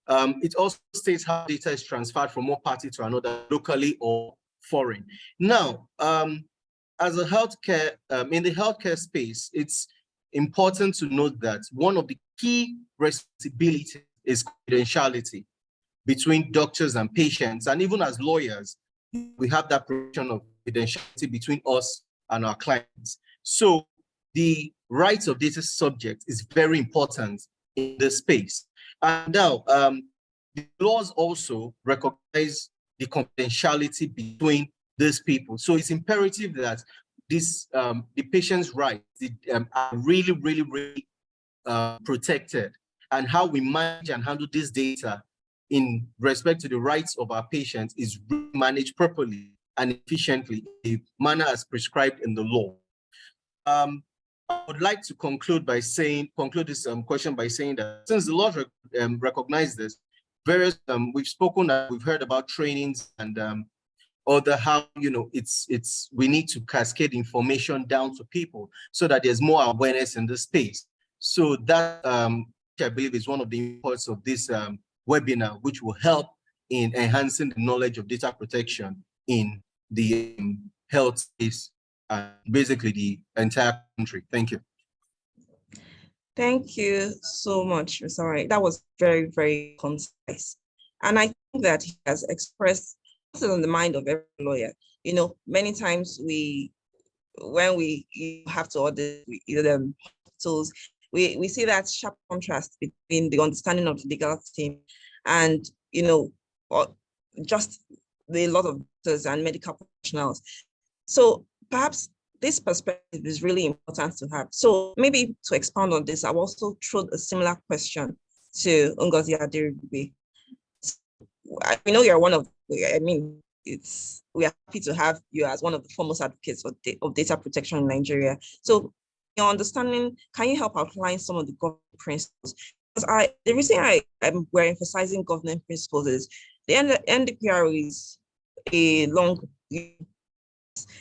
It also states how data is transferred from one party to another, locally or foreign. Now, as a healthcare, in the healthcare space, it's important to note that one of the key responsibilities is confidentiality between doctors and patients. And even as lawyers, we have that protection of confidentiality between us and our clients. So the rights of data subjects is very important in this space. And now, the laws also recognize the confidentiality between these people. So it's imperative that this, the patient's rights are really, really, really protected, and how we manage and handle this data in respect to the rights of our patients is managed properly and efficiently in a manner as prescribed in the law. I would like to conclude this question by saying that since the law recognize this, various we've spoken, we've heard about trainings and other how we need to cascade information down to people so that there's more awareness in this space. So that I believe is one of the parts of this webinar, which will help in enhancing the knowledge of data protection in the health space, basically the entire country. Thank you. Thank you so much, Mr. Wright. That was very, very concise. And I think that he has expressed what's on the mind of every lawyer. Many times when we have to audit hospitals, we see that sharp contrast between the understanding of the legal team and, just a lot of doctors and medical professionals. So perhaps this perspective is really important to have. So maybe to expound on this, I'll also throw a similar question to Ngozi Aderibigbe. We know you're one of, we are happy to have you as one of the foremost advocates of data protection in Nigeria. So your understanding, can you help outline some of the governance principles? Because the reason we're emphasizing governance principles is the NDPR is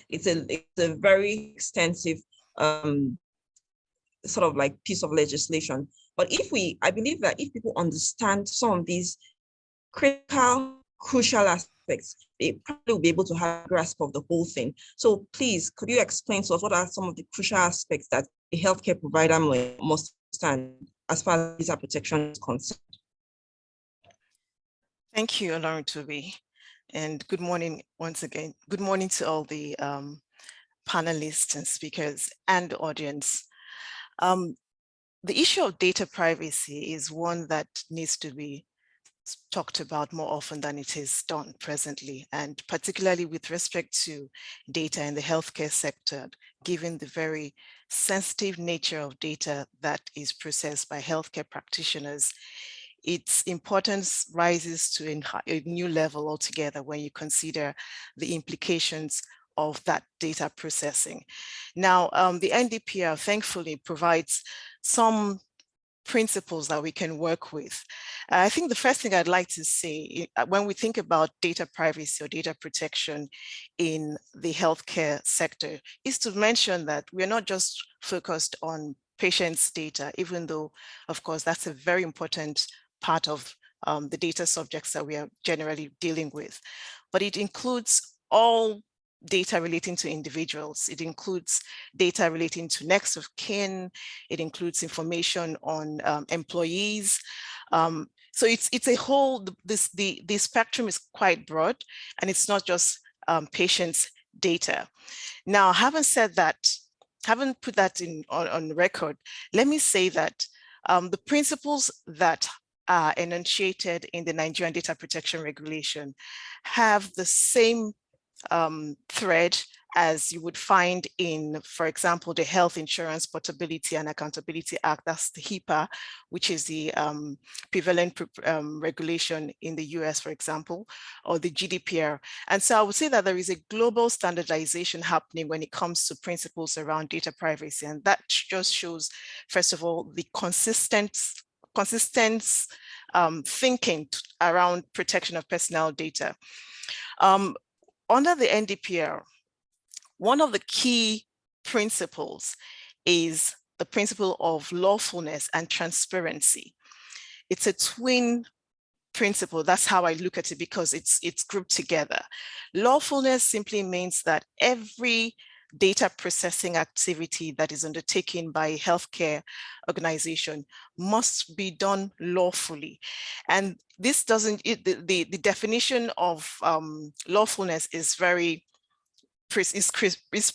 it's a very extensive sort of like piece of legislation. But I believe that if people understand some of these crucial aspects, they probably will be able to have a grasp of the whole thing. So please, could you explain to us what are some of the crucial aspects that a healthcare provider must understand as far as data protection is concerned? Thank you, Oloruntobi. And good morning once again. Good morning to all the panelists and speakers and audience. The issue of data privacy is one that needs to be talked about more often than it is done presently, and particularly with respect to data in the healthcare sector, given the very sensitive nature of data that is processed by healthcare practitioners. Its importance rises to a new level altogether when you consider the implications of that data processing. Now, the NDPR thankfully provides some principles that we can work with. I think the first thing I'd like to say, when we think about data privacy or data protection in the healthcare sector, is to mention that we're not just focused on patients' data, even though, of course, that's a very important part of the data subjects that we are generally dealing with. But it includes all data relating to individuals. It includes data relating to next of kin. It includes information on employees. So it's a whole, the spectrum is quite broad, and it's not just patients' data. Now, having said that, having put that on record, let me say that the principles that are enunciated in the Nigerian Data Protection Regulation have the same thread as you would find in, for example, the Health Insurance Portability and Accountability Act, that's the HIPAA, which is the prevalent regulation in the US, for example, or the GDPR. And so I would say that there is a global standardization happening when it comes to principles around data privacy. And that just shows, first of all, the consistent thinking around protection of personal data. Under the NDPR, one of the key principles is the principle of lawfulness and transparency. It's a twin principle. That's how I look at it, because it's grouped together. Lawfulness simply means that every data processing activity that is undertaken by a healthcare organization must be done lawfully. And this doesn't, the definition of lawfulness is very is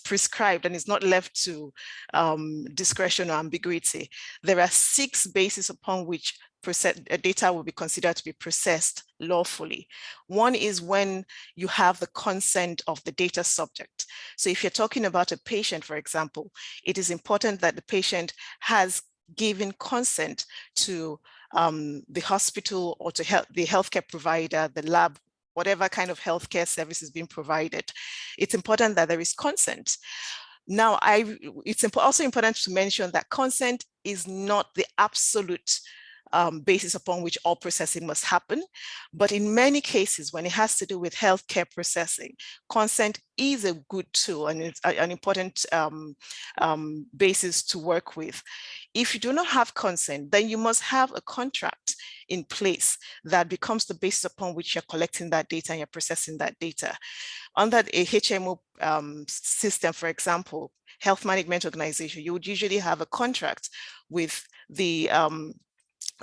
prescribed and is not left to discretion or ambiguity. There are 6 bases upon which data will be considered to be processed lawfully. One is when you have the consent of the data subject. So if you're talking about a patient, for example, it is important that the patient has given consent to the hospital or to the healthcare provider, the lab, whatever kind of healthcare service is being provided. It's important that there is consent. Now, it's also important to mention that consent is not the absolute basis upon which all processing must happen. But in many cases, when it has to do with healthcare processing, consent is a good tool and it's an important basis to work with. If you do not have consent, then you must have a contract in place that becomes the basis upon which you're collecting that data and you're processing that data. Under a HMO system, for example, health management organization, you would usually have a contract with the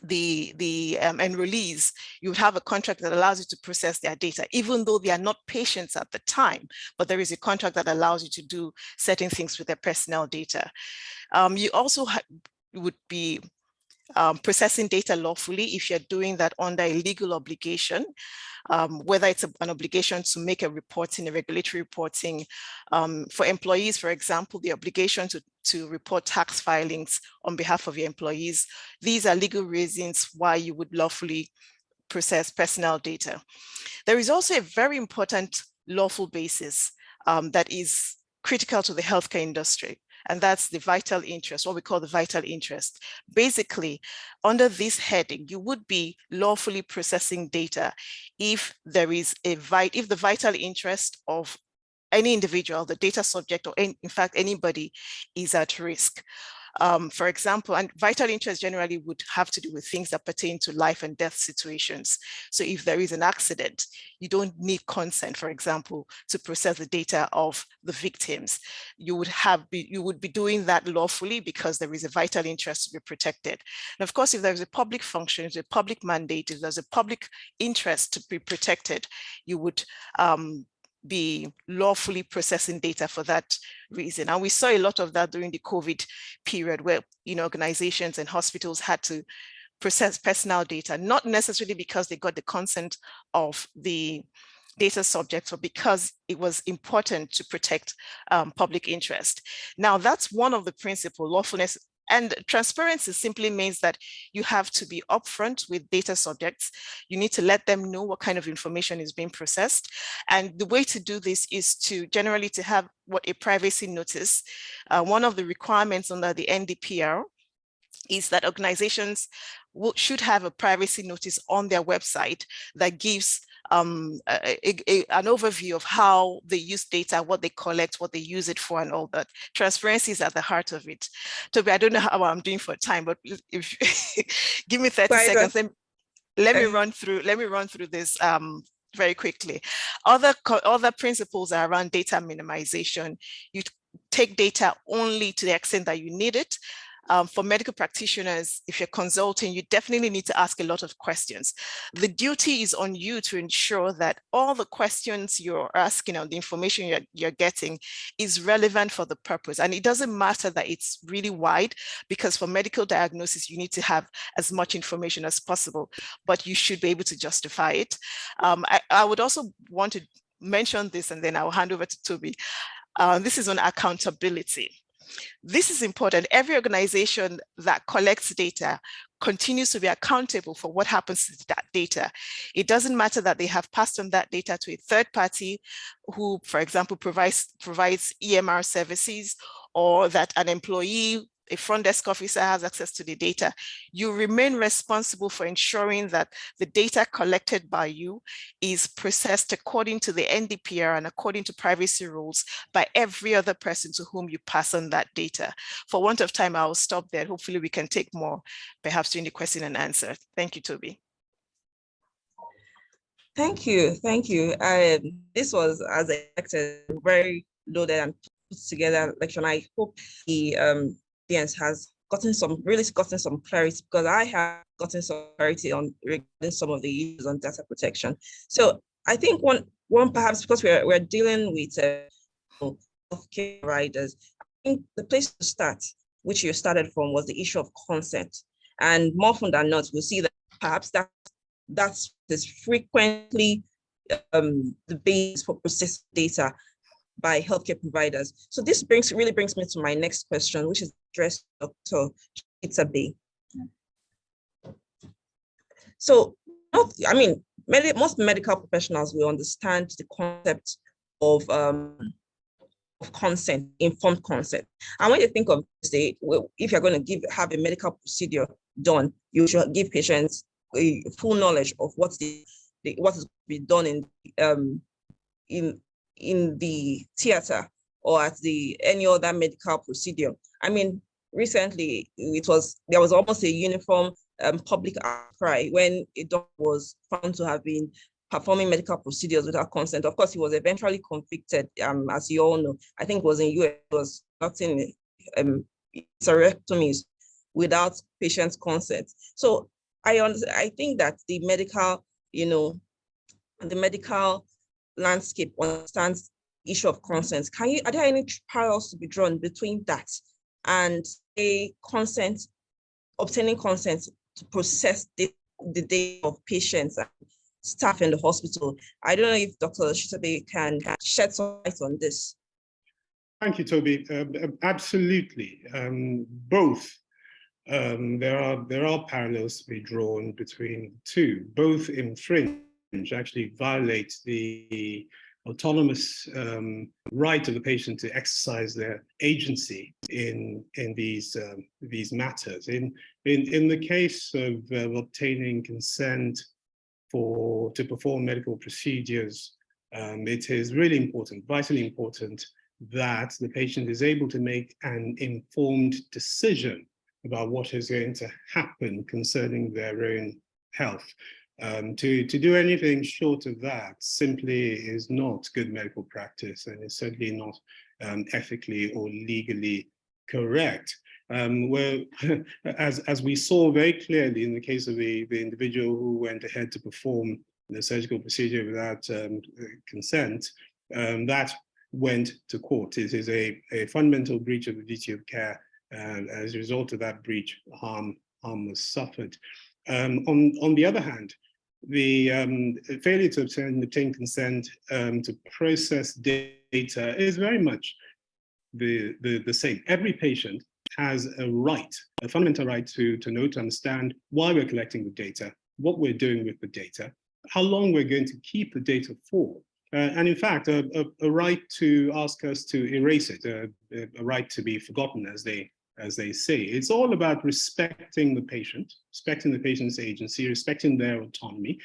enrollees. You would have a contract that allows you to process their data, even though they are not patients at the time, but there is a contract that allows you to do certain things with their personal data. You also would be processing data lawfully if you're doing that under a legal obligation, whether it's an obligation to make a reporting, a regulatory reporting. For employees, for example, the obligation to report tax filings on behalf of your employees. These are legal reasons why you would lawfully process personal data. There is also a very important lawful basis that is critical to the healthcare industry, and that's the vital interest, what we call the vital interest. Basically, under this heading, you would be lawfully processing data if there is if the vital interest of any individual, the data subject, or in fact anybody, is at risk. For example, and vital interest generally would have to do with things that pertain to life and death situations. So if there is an accident, you don't need consent, for example, to process the data of the victims. You would be doing that lawfully because there is a vital interest to be protected. And of course, if there's a public function, if there's a public mandate, if there's a public interest to be protected, you would be lawfully processing data for that reason. And we saw a lot of that during the COVID period, where organizations and hospitals had to process personal data, not necessarily because they got the consent of the data subjects, but because it was important to protect public interest. Now, that's one of the principles, lawfulness. And transparency simply means that you have to be upfront with data subjects. You need to let them know what kind of information is being processed. And the way to do this is to generally to have what a privacy notice. One of the requirements under the NDPR is that organizations should have a privacy notice on their website that gives an overview of how they use data, what they collect, what they use it for, and all that. Transparency is at the heart of it. Toby, I don't know how I'm doing for time, but if give me 30 seconds. Let me run through this very quickly. Other principles are around data minimization. You take data only to the extent that you need it. For medical practitioners, if you're consulting, you definitely need to ask a lot of questions. The duty is on you to ensure that all the questions you're asking or the information you're getting is relevant for the purpose. And it doesn't matter that it's really wide, because for medical diagnosis, you need to have as much information as possible, but you should be able to justify it. I would also want to mention this, and then I'll hand over to Toby. This is on accountability. This is important. Every organization that collects data continues to be accountable for what happens to that data. It doesn't matter that they have passed on that data to a third party who, for example, provides EMR services, or that an employee, a front desk officer, has access to the data. You remain responsible for ensuring that the data collected by you is processed according to the NDPR and according to privacy rules by every other person to whom you pass on that data. For want of time, I'll stop there. Hopefully we can take more, perhaps during the question and answer. Thank you, Toby. Thank you. This was, as expected, very loaded and put together lecture. And I hope the audience has gotten some clarity, because I have gotten some clarity on regarding some of the issues on data protection. So I think one perhaps, because we're dealing with healthcare providers, I think the place to start, which you started from, was the issue of consent. And more often than not, we'll see that perhaps that's frequently the basis for processing data by healthcare providers. So this really brings me to my next question, which is addressed to Dr. Chitabe. So, most medical professionals will understand the concept of consent, informed consent. And when you think of, say, if you're going to have a medical procedure done, you should give patients a full knowledge of what is to be done in the theater or at any other medical procedure. I mean, recently there was almost a uniform public outcry when a doctor was found to have been performing medical procedures without consent. Of course, he was eventually convicted, as you all know. I think it was in US, it was conducting hysterectomies without patient's consent. So I think that the medical landscape understands the issue of consent. Are there any parallels to be drawn between that and a consent obtaining consent to process the data of patients and staff in the hospital. I don't know if Dr. Shitabe can shed some light on this. Thank you, Toby. Absolutely, both. There are parallels to be drawn between the two. Both infringe, actually violate the autonomous right of the patient to exercise their agency in these matters. In the case of obtaining consent to perform medical procedures, it is really important, vitally important, that the patient is able to make an informed decision about what is going to happen concerning their own health. To do anything short of that simply is not good medical practice, and is certainly not ethically or legally correct. Well, as we saw very clearly in the case of the individual who went ahead to perform the surgical procedure without consent, that went to court. It is a fundamental breach of the duty of care. As a result of that breach, harm was suffered. On the other hand, the failure to obtain consent to process data is very much the same. Every patient has a right, a fundamental right to know, to understand why we're collecting the data, what we're doing with the data, how long we're going to keep the data for. And in fact, a right to ask us to erase it, a right to be forgotten, as they say. It's all about respecting the patient, respecting the patient's agency, respecting their autonomy.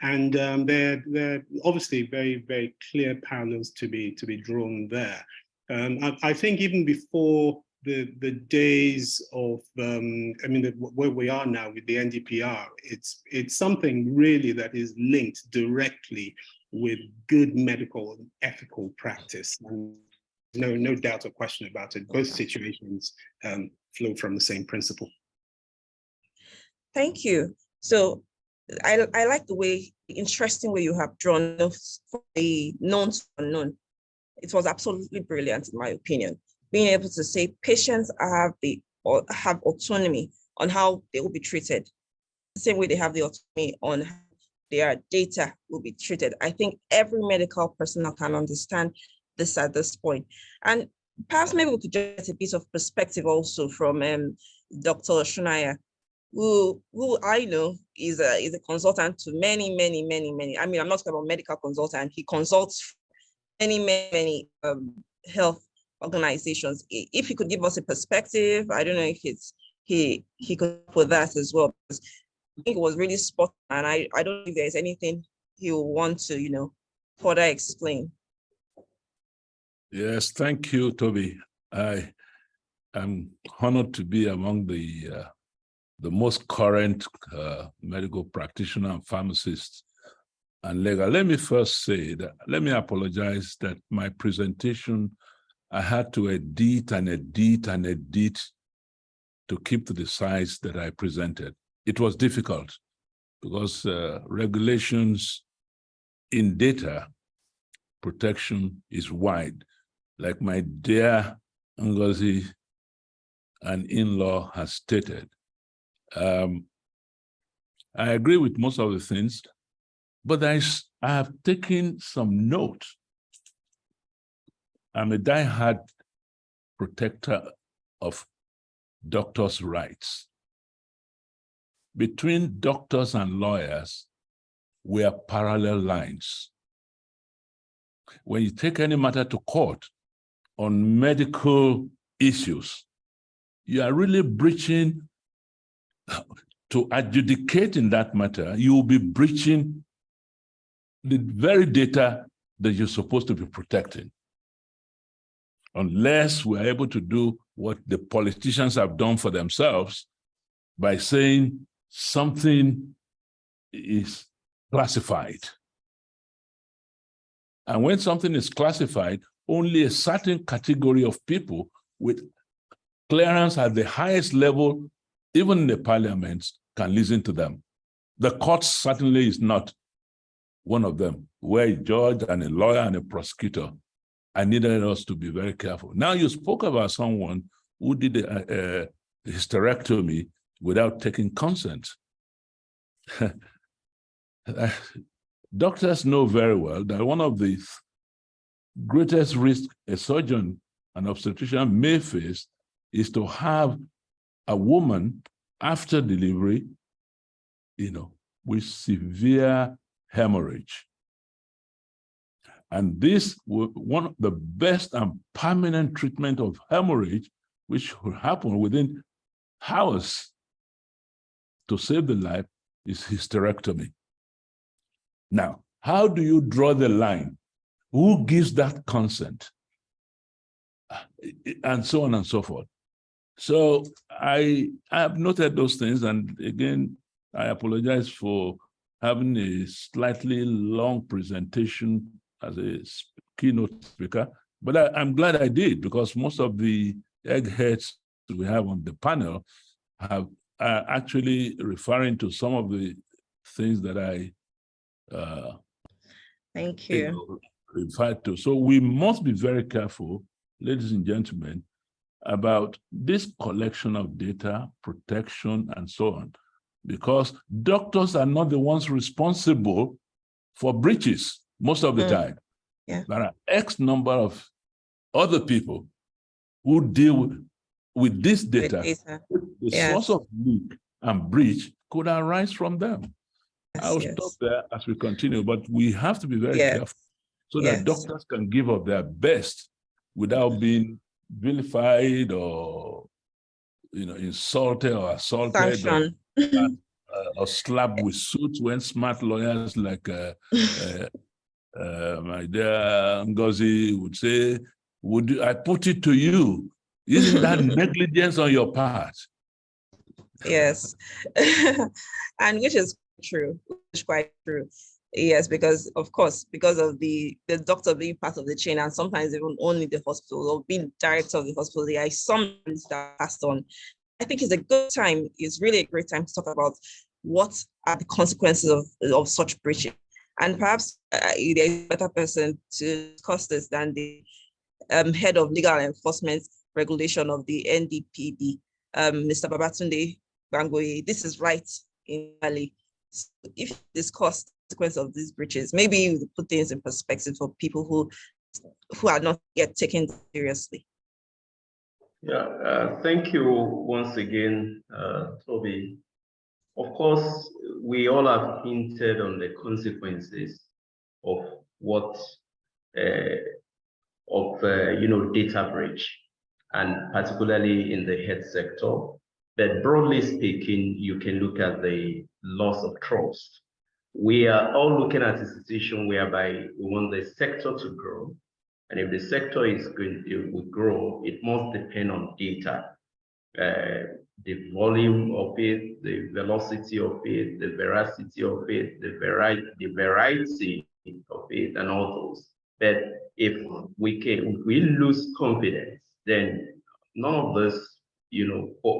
And there are obviously very, very clear parallels to be drawn there. I think even before the days of, where we are now with the NDPR, it's something really that is linked directly with good medical and ethical practice. And no doubt or question about it. Both situations flow from the same principle. Thank you. So I like the interesting way you have drawn the known to unknown. It was absolutely brilliant, in my opinion. Being able to say patients have autonomy on how they will be treated, the same way they have the autonomy on how their data will be treated. I think every medical personnel can understand this at this point. And perhaps maybe we could get a bit of perspective also from Dr. Shunaya, who I know is a consultant to many. I mean, I'm not talking about medical consultant. He consults many health organizations. If he could give us a perspective, I don't know if he could put that as well. Because I think it was really spot on, and I don't know if there's anything he will want to, further explain. Yes, thank you, Toby. I am honored to be among the most current medical practitioner and pharmacists and legal. Let me first say that, let me apologize that my presentation, I had to edit to keep to the size that I presented. It was difficult because regulations in data protection is wide. Like my dear Ngozi, an in-law, has stated. I agree with most of the things, but I have taken some note. I'm a diehard protector of doctors' rights. Between doctors and lawyers, we are parallel lines. When you take any matter to court on medical issues, you are really breaching, to adjudicate in that matter, you will be breaching the very data that you're supposed to be protecting. Unless we're able to do what the politicians have done for themselves by saying something is classified. And when something is classified, only a certain category of people with clearance at the highest level, even in the parliaments, can listen to them. The court certainly is not one of them, where a judge and a lawyer and a prosecutor, I needed us to be very careful. Now, you spoke about someone who did a hysterectomy without taking consent. Doctors know very well that one of the greatest risks a surgeon and obstetrician may face is to have a woman after delivery, with severe hemorrhage. And this one of the best and permanent treatment of hemorrhage, which will happen within hours to save the life, is hysterectomy. Now, how do you draw the line? Who gives that consent? And so on and so forth. So I have noted those things, and again, I apologize for having a slightly long presentation as a keynote speaker, but I'm glad I did, because most of the eggheads we have on the panel are actually referring to some of the things that I Thank you. Referred to. So we must be very careful, ladies and gentlemen, about this collection of data, protection, and so on, because doctors are not the ones responsible for breaches most of the time. Yeah. There are X number of other people who deal with this data. The source of leak and breach could arise from them. I'll stop there as we continue, but we have to be very careful so that doctors can give up their best without being vilified or insulted or assaulted or slapped with suits when smart lawyers like my dear Ngozi would say, I put it to you, isn't that negligence on your part? Yes, and which is true, which is quite true. Yes, because of course, because of the doctor being part of the chain, and sometimes even only the hospital or being director of the hospital, there are some that passed on. I think it's a good time, it's really a great time to talk about what are the consequences of such breaching. And perhaps there's a better person to discuss this than the head of legal enforcement regulation of the NDPD, Mr. Babatunde Bangoye. This is right in Mali. So if you discuss the consequence of these breaches, maybe you put things in perspective for people who are not yet taken seriously. Yeah, thank you once again, Toby. Of course, we all have hinted on the consequences of what data breach, and particularly in the health sector. But broadly speaking, you can look at the loss of trust. We are all looking at a situation whereby we want the sector to grow. And if the sector is going to grow, it must depend on data. The volume of it, the velocity of it, the veracity of it, the variety of it, and all those. But if we lose confidence, then none of those,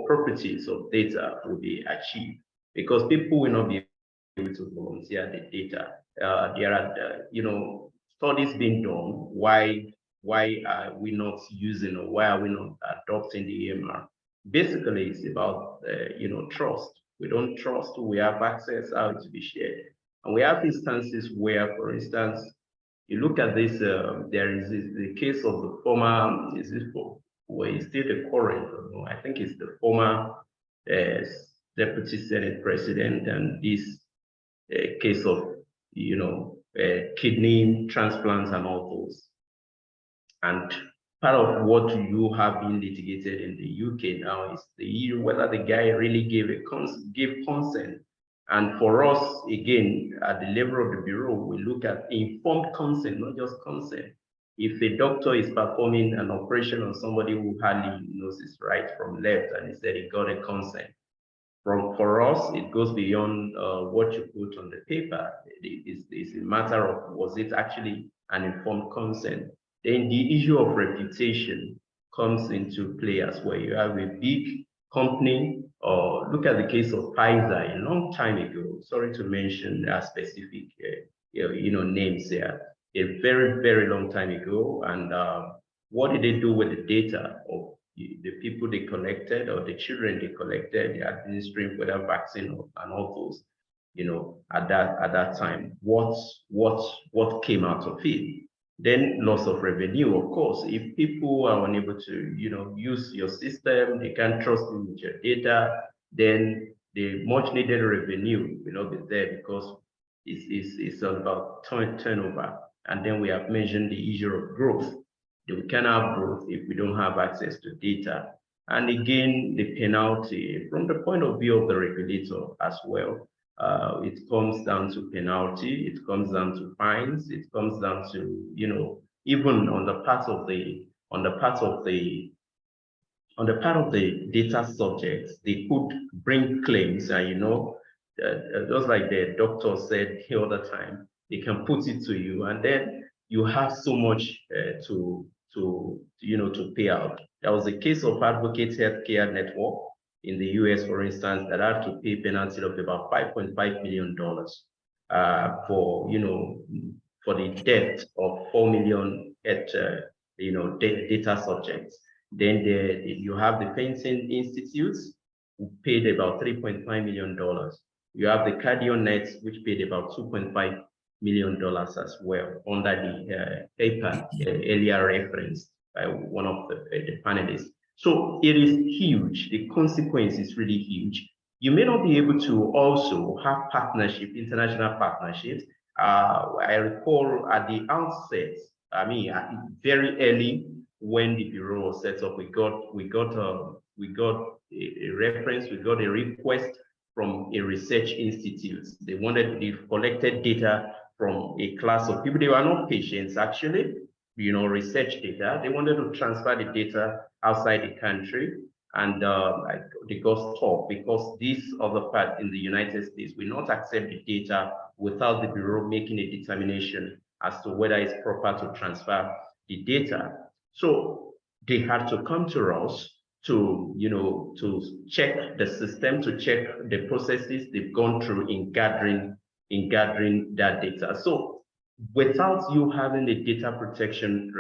properties of data will be achieved, because people will not be able to volunteer the data. There are, studies being done. Why are we not using, or why are we not adopting the EMR? Basically, it's about trust. We don't trust who we have access, how it to be shared. And we have instances where, for instance, you look at this, there is the case of the former, where he's still the current, I think it's the former Deputy Senate President, and this case of, kidney transplants and all those. And part of what you have been litigated in the UK now is the EU, whether the guy really gave consent. And for us, again, at the level of the bureau, we look at informed consent, not just consent. If a doctor is performing an operation on somebody who hardly knows his right from left, and he said he got a consent, for us, it goes beyond what you put on the paper. It's a matter of, was it actually an informed consent? Then the issue of reputation comes into play as well. You have a big company, or look at the case of Pfizer a long time ago. Sorry to mention specific names there. A very, very long time ago. And what did they do with the data of the people they collected or the children they collected, they administering whether vaccine and all those, at that time, what came out of it. Then loss of revenue, of course. If people are unable to, use your system, they can't trust you with your data, then the much needed revenue will not be there, because it's all about turnover. And then we have mentioned the issue of growth. We can have growth if we don't have access to data. And again, the penalty from the point of view of the regulator as well. It comes down to penalty, it comes down to fines, it comes down to, even on the part of the data subjects, they could bring claims, and just like the doctor said the other time, they can put it to you, and then you have so much to pay out. There was a case of Advocate Healthcare Network in the US, for instance, that had to pay penalty of about $5.5 million for the death of 4 million data subjects. Then you have the Fencing Institutes, who paid about $3.5 million. You have the CardioNet, which paid about $2.5 million as well, under the paper earlier referenced by one of the panelists. So it is huge. The consequence is really huge. You may not be able to also have international partnerships. I recall at the outset, very early when the bureau was set up, we got a reference, we got a request from a research institute. They collected data from a class of people. They were not patients, actually, research data. They wanted to transfer the data outside the country, and they got stopped because this other part in the United States will not accept the data without the bureau making a determination as to whether it's proper to transfer the data. So they had to come to us to check the system, to check the processes they've gone through in gathering that data. So without you having a data protection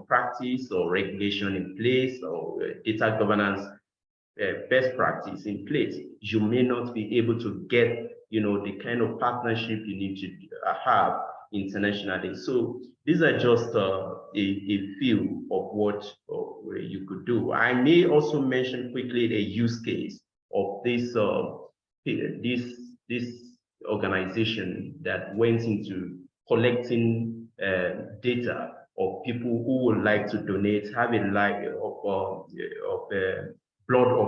practice or regulation in place, or data governance best practice in place, you may not be able to get the kind of partnership you need to have internationally. So these are just a few of what you could do. I may also mention quickly a use case of this organization that went into collecting data of people who would like to donate, having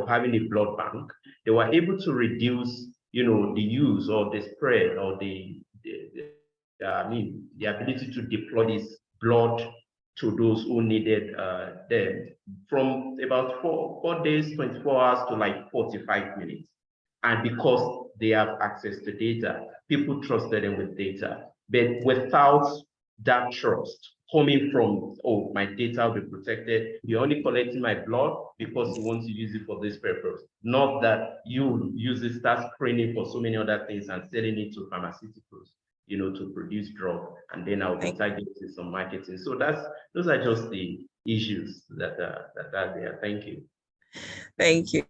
having a blood bank. They were able to reduce, the use or the spread or the ability to deploy this blood to those who needed them, from about 4 days, 24 hours to like 45 minutes. And because they have access to data, people trusted them with data. But without that trust coming from, oh, my data will be protected, you're only collecting my blood because you want to use it for this purpose. Not that you use it, start screening for so many other things and selling it to pharmaceuticals, to produce drug, and then I'll be targeting some marketing. So those are just the issues that are there. Thank you. Thank you.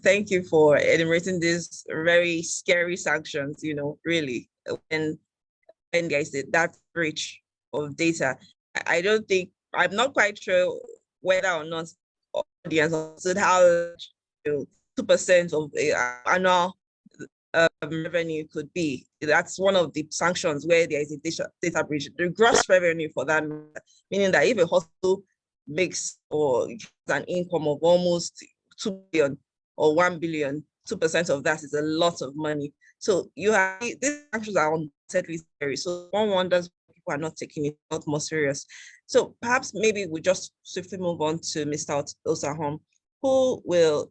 Thank you for enumerating these very scary sanctions, really, when there's that breach of data. I'm not quite sure whether or not audience understood how 2% of annual revenue could be. That's one of the sanctions where there is a data breach. The gross revenue for that, meaning that if a hospital makes or an income of almost 2 billion or 1 billion, 2% of that is a lot of money. So you have these sanctions are uncertainly scary. So one wonders why people are not taking it a lot more serious. So perhaps maybe we just swiftly move on to Mr. Osahom, who will,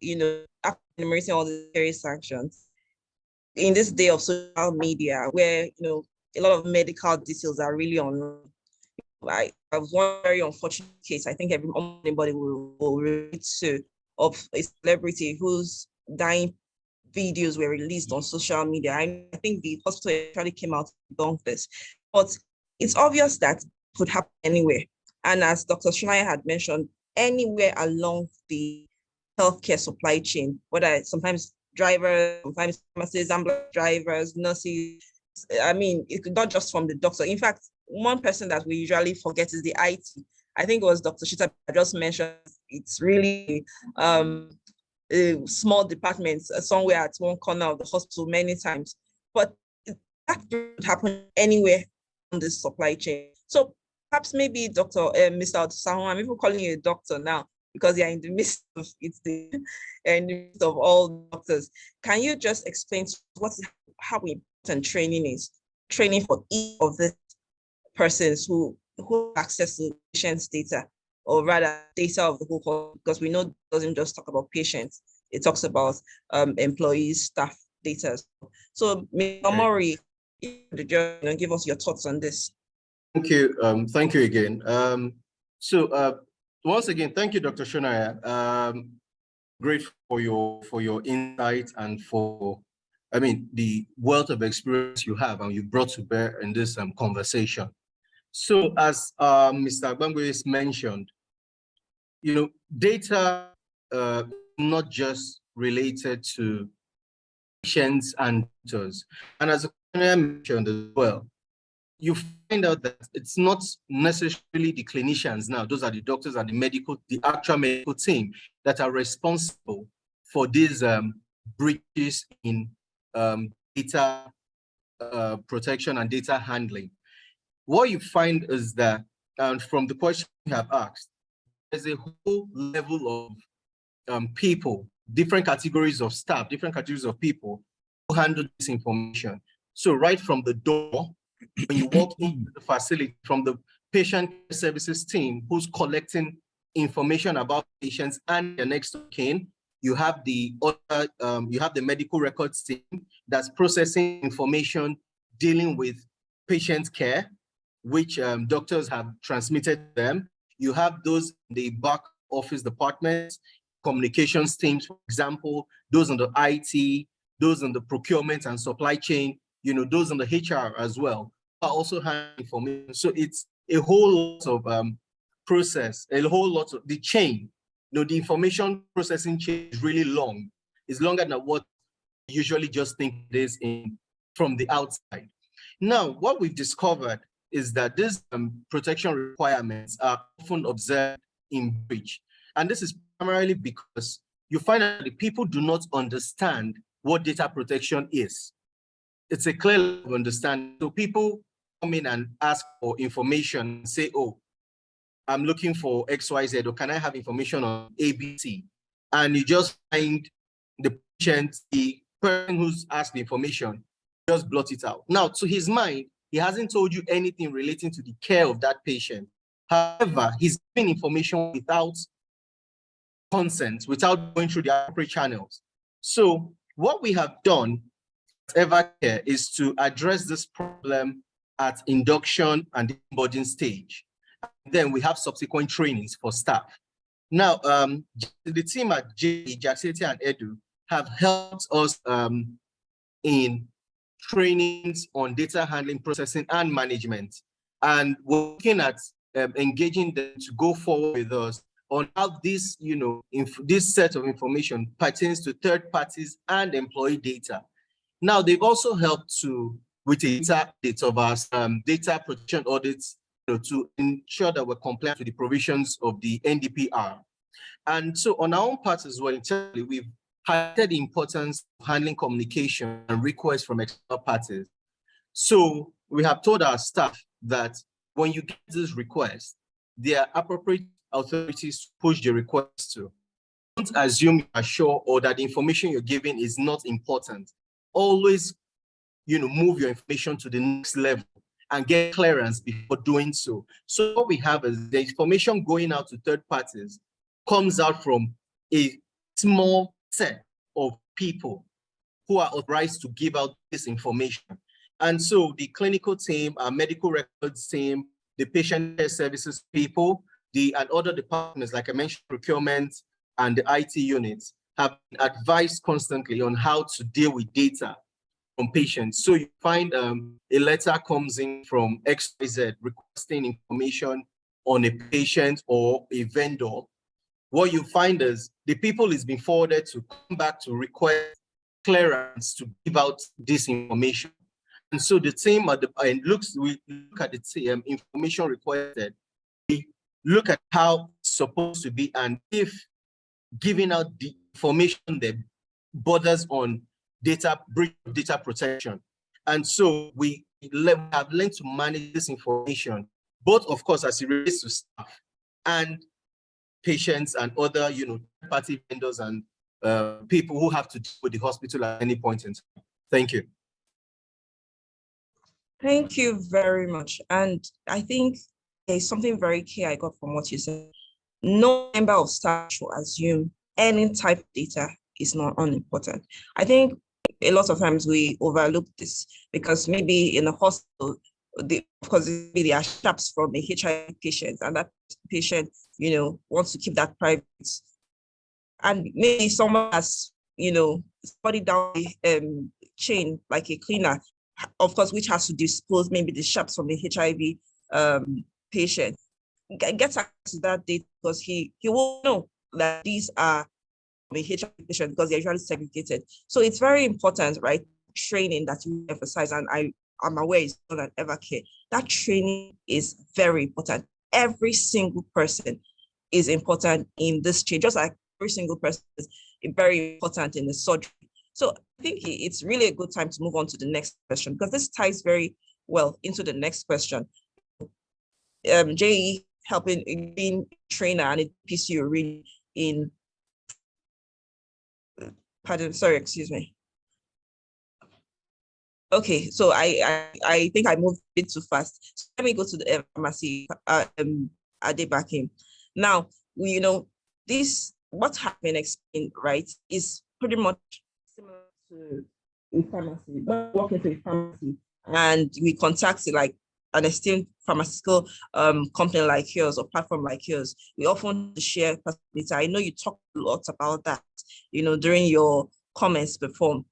after enumerating all the various sanctions, in this day of social media where, a lot of medical details are really online. I have one very unfortunate case, I think everybody will relate to, of a celebrity whose dying videos were released on social media. I think the hospital actually came out to debunk this, but it's obvious that it could happen anywhere. And as Dr. Shonaya had mentioned, anywhere along the healthcare supply chain, whether sometimes drivers, sometimes pharmacists, ambulance drivers, nurses. I mean, it's not just from the doctor. In fact, one person that we usually forget is the IT. I think it was Dr. Shita just mentioned, it's really a small department somewhere at one corner of the hospital many times. But that could happen anywhere on this supply chain. So perhaps maybe Mr. Sahon, I'm even calling you a doctor now because you're in the midst of in the midst of all doctors. Can you just explain how important training is? Training for each of the persons who have access to patients' data, or rather data of the whole hospital, because we know it doesn't just talk about patients, it talks about employees, staff data. So Ms. Omori, give us your thoughts on this. Thank you. Thank you again. Once again, thank you, Dr. Shonaya. Great for your insight and for, the wealth of experience you have and you brought to bear in this conversation. So as Mr. Agbangwe mentioned, data not just related to patients and doctors. And as I mentioned as well, you find out that it's not necessarily the clinicians now, those are the doctors and the actual medical team that are responsible for these breaches in data protection and data handling. What you find is that, from the question you have asked, there's a whole level of people, different categories of staff, different categories of people who handle this information. So right from the door, when you walk into the facility, from the patient services team who's collecting information about patients and their next of kin, you have the medical records team that's processing information dealing with patient care, which doctors have transmitted to them. You have those in the back office departments, communications teams, for example, those on the IT, those on the procurement and supply chain, those on the HR as well, are also handling information. So it's a whole lot of process, a whole lot of the chain. The information processing chain is really long. It's longer than what you usually just think it is from the outside. Now, what we've discovered is that these protection requirements are often observed in breach. And this is primarily because you find that the people do not understand what data protection is. It's a clear level of understanding. So people come in and ask for information and say, oh, I'm looking for XYZ, or can I have information on ABC? And you just find the patient, the person who's asked the information, just blot it out. Now, to his mind, he hasn't told you anything relating to the care of that patient. However, he's giving information without consent, without going through the appropriate channels. So what we have done at Evercare is to address this problem at induction and onboarding stage. And then we have subsequent trainings for staff. Now, the team at JE, Jaxity and Edu have helped us in trainings on data handling, processing, and management. And we're looking at engaging them to go forward with us on how this, this set of information pertains to third parties and employee data. Now, they've also helped with a data audit of our data protection audits, to ensure that we're compliant with the provisions of the NDPR. And so on our own part as well, internally, we've highlighted the importance of handling communication and requests from external parties. So we have told our staff that when you get this request, there are appropriate authorities to push the request to. Don't assume you are sure or that the information you're giving is not important. Always, move your information to the next level and get clearance before doing so. So what we have is the information going out to third parties comes out from a small set of people who are authorized to give out this information. And so the clinical team, our medical records team, the patient care services people, and other departments, like I mentioned, procurement and the IT units, have been advised constantly on how to deal with data from patients. So you find a letter comes in from XYZ requesting information on a patient or a vendor, what you find is the people is being forwarded to come back to request clearance to give out this information. And so the team at the end we look at the information requested, we look at how it's supposed to be, and if giving out the information that borders on breach of data protection. And so we have learned to manage this information, both of course as it relates to staff and patients and other party vendors and people who have to deal with the hospital at any point in time. Thank you. Thank you very much. And I think there's something very key I got from what you said. No member of staff should assume any type of data is not unimportant. I think a lot of times we overlook this because maybe in the hospital, because there are sharps from a HIV patient, and that patient, wants to keep that private. And maybe someone has, somebody down the chain, like a cleaner, of course, which has to dispose maybe the sharps from the HIV patient, gets access to that data because he will know that these are the HIV patient because they're usually segregated. So it's very important, right? Training that you emphasize, and I'm aware it's not an Evercare. That training is very important. Every single person is important in this chain, just like every single person is very important in the surgery. So I think it's really a good time to move on to the next question, because this ties very well into the next question. JE helping being trainer and a PCO really in, excuse me. Okay, so I think I moved a bit too fast. So let me go to the pharmacy, Adebakim. Now, this, what has been explained, right, is pretty much similar to a pharmacy. When we walk into a pharmacy and we contact like an esteemed pharmaceutical company like yours or platform like yours, we often share personal data. I know you talked a lot about that, during your comments before.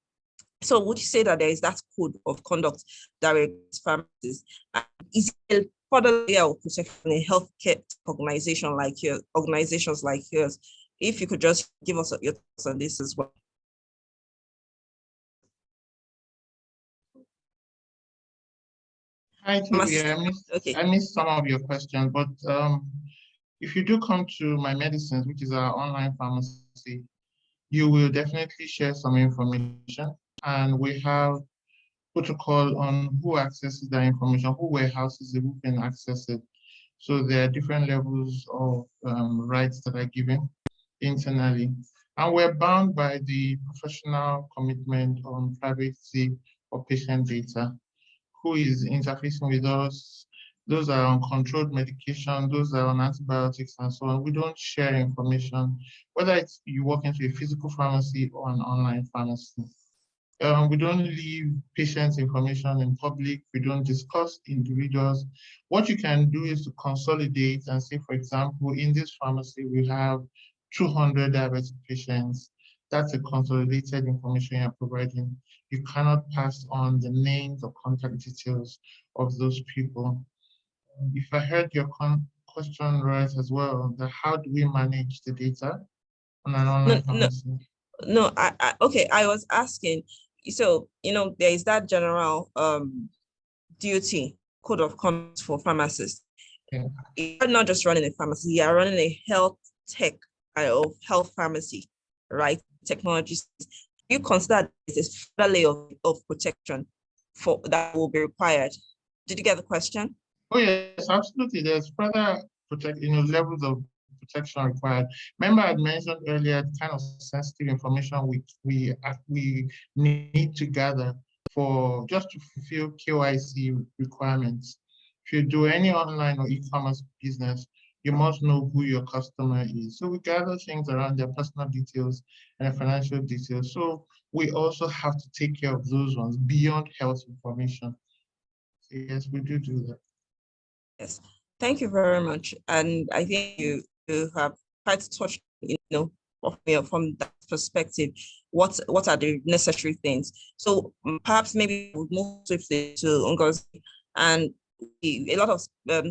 So would you say that there is that code of conduct that regulates pharmacies? Is it a further layer of protection in healthcare organizations like yours? If you could just give us your thoughts on this as well. Hi, Toby. I missed some of your questions, but if you do come to My Medicines, which is our online pharmacy, you will definitely share some information, and we have protocol on who accesses that information, who warehouses it, who can access it. So there are different levels of rights that are given internally. And we're bound by the professional commitment on privacy of patient data. Who is interfacing with us? Those are on controlled medication, those are on antibiotics and so on. We don't share information, whether it's you walk into a physical pharmacy or an online pharmacy. We don't leave patients' information in public. We don't discuss individuals. What you can do is to consolidate and say, for example, in this pharmacy, we have 200 diabetic patients. That's a consolidated information you're providing. You cannot pass on the names or contact details of those people. If I heard your question right as well, how do we manage the data on an online pharmacy? No, okay, I was asking, so, there is that general duty code of conduct for pharmacists. Yeah. You're not just running a pharmacy, you are running a health tech of health pharmacy, right? Technologies. You consider this further layer of protection that will be required. Did you get the question? Oh yes, absolutely. There's further levels of protection required. Remember, I mentioned earlier the kind of sensitive information we need to gather for just to fulfill KYC requirements. If you do any online or e-commerce business, you must know who your customer is. So we gather things around their personal details and their financial details. So we also have to take care of those ones beyond health information. So yes, we do that. Yes, thank you very much. And I think you have quite touched, from that perspective, what are the necessary things. So perhaps maybe we'll move swiftly to Ngozi. And a lot of the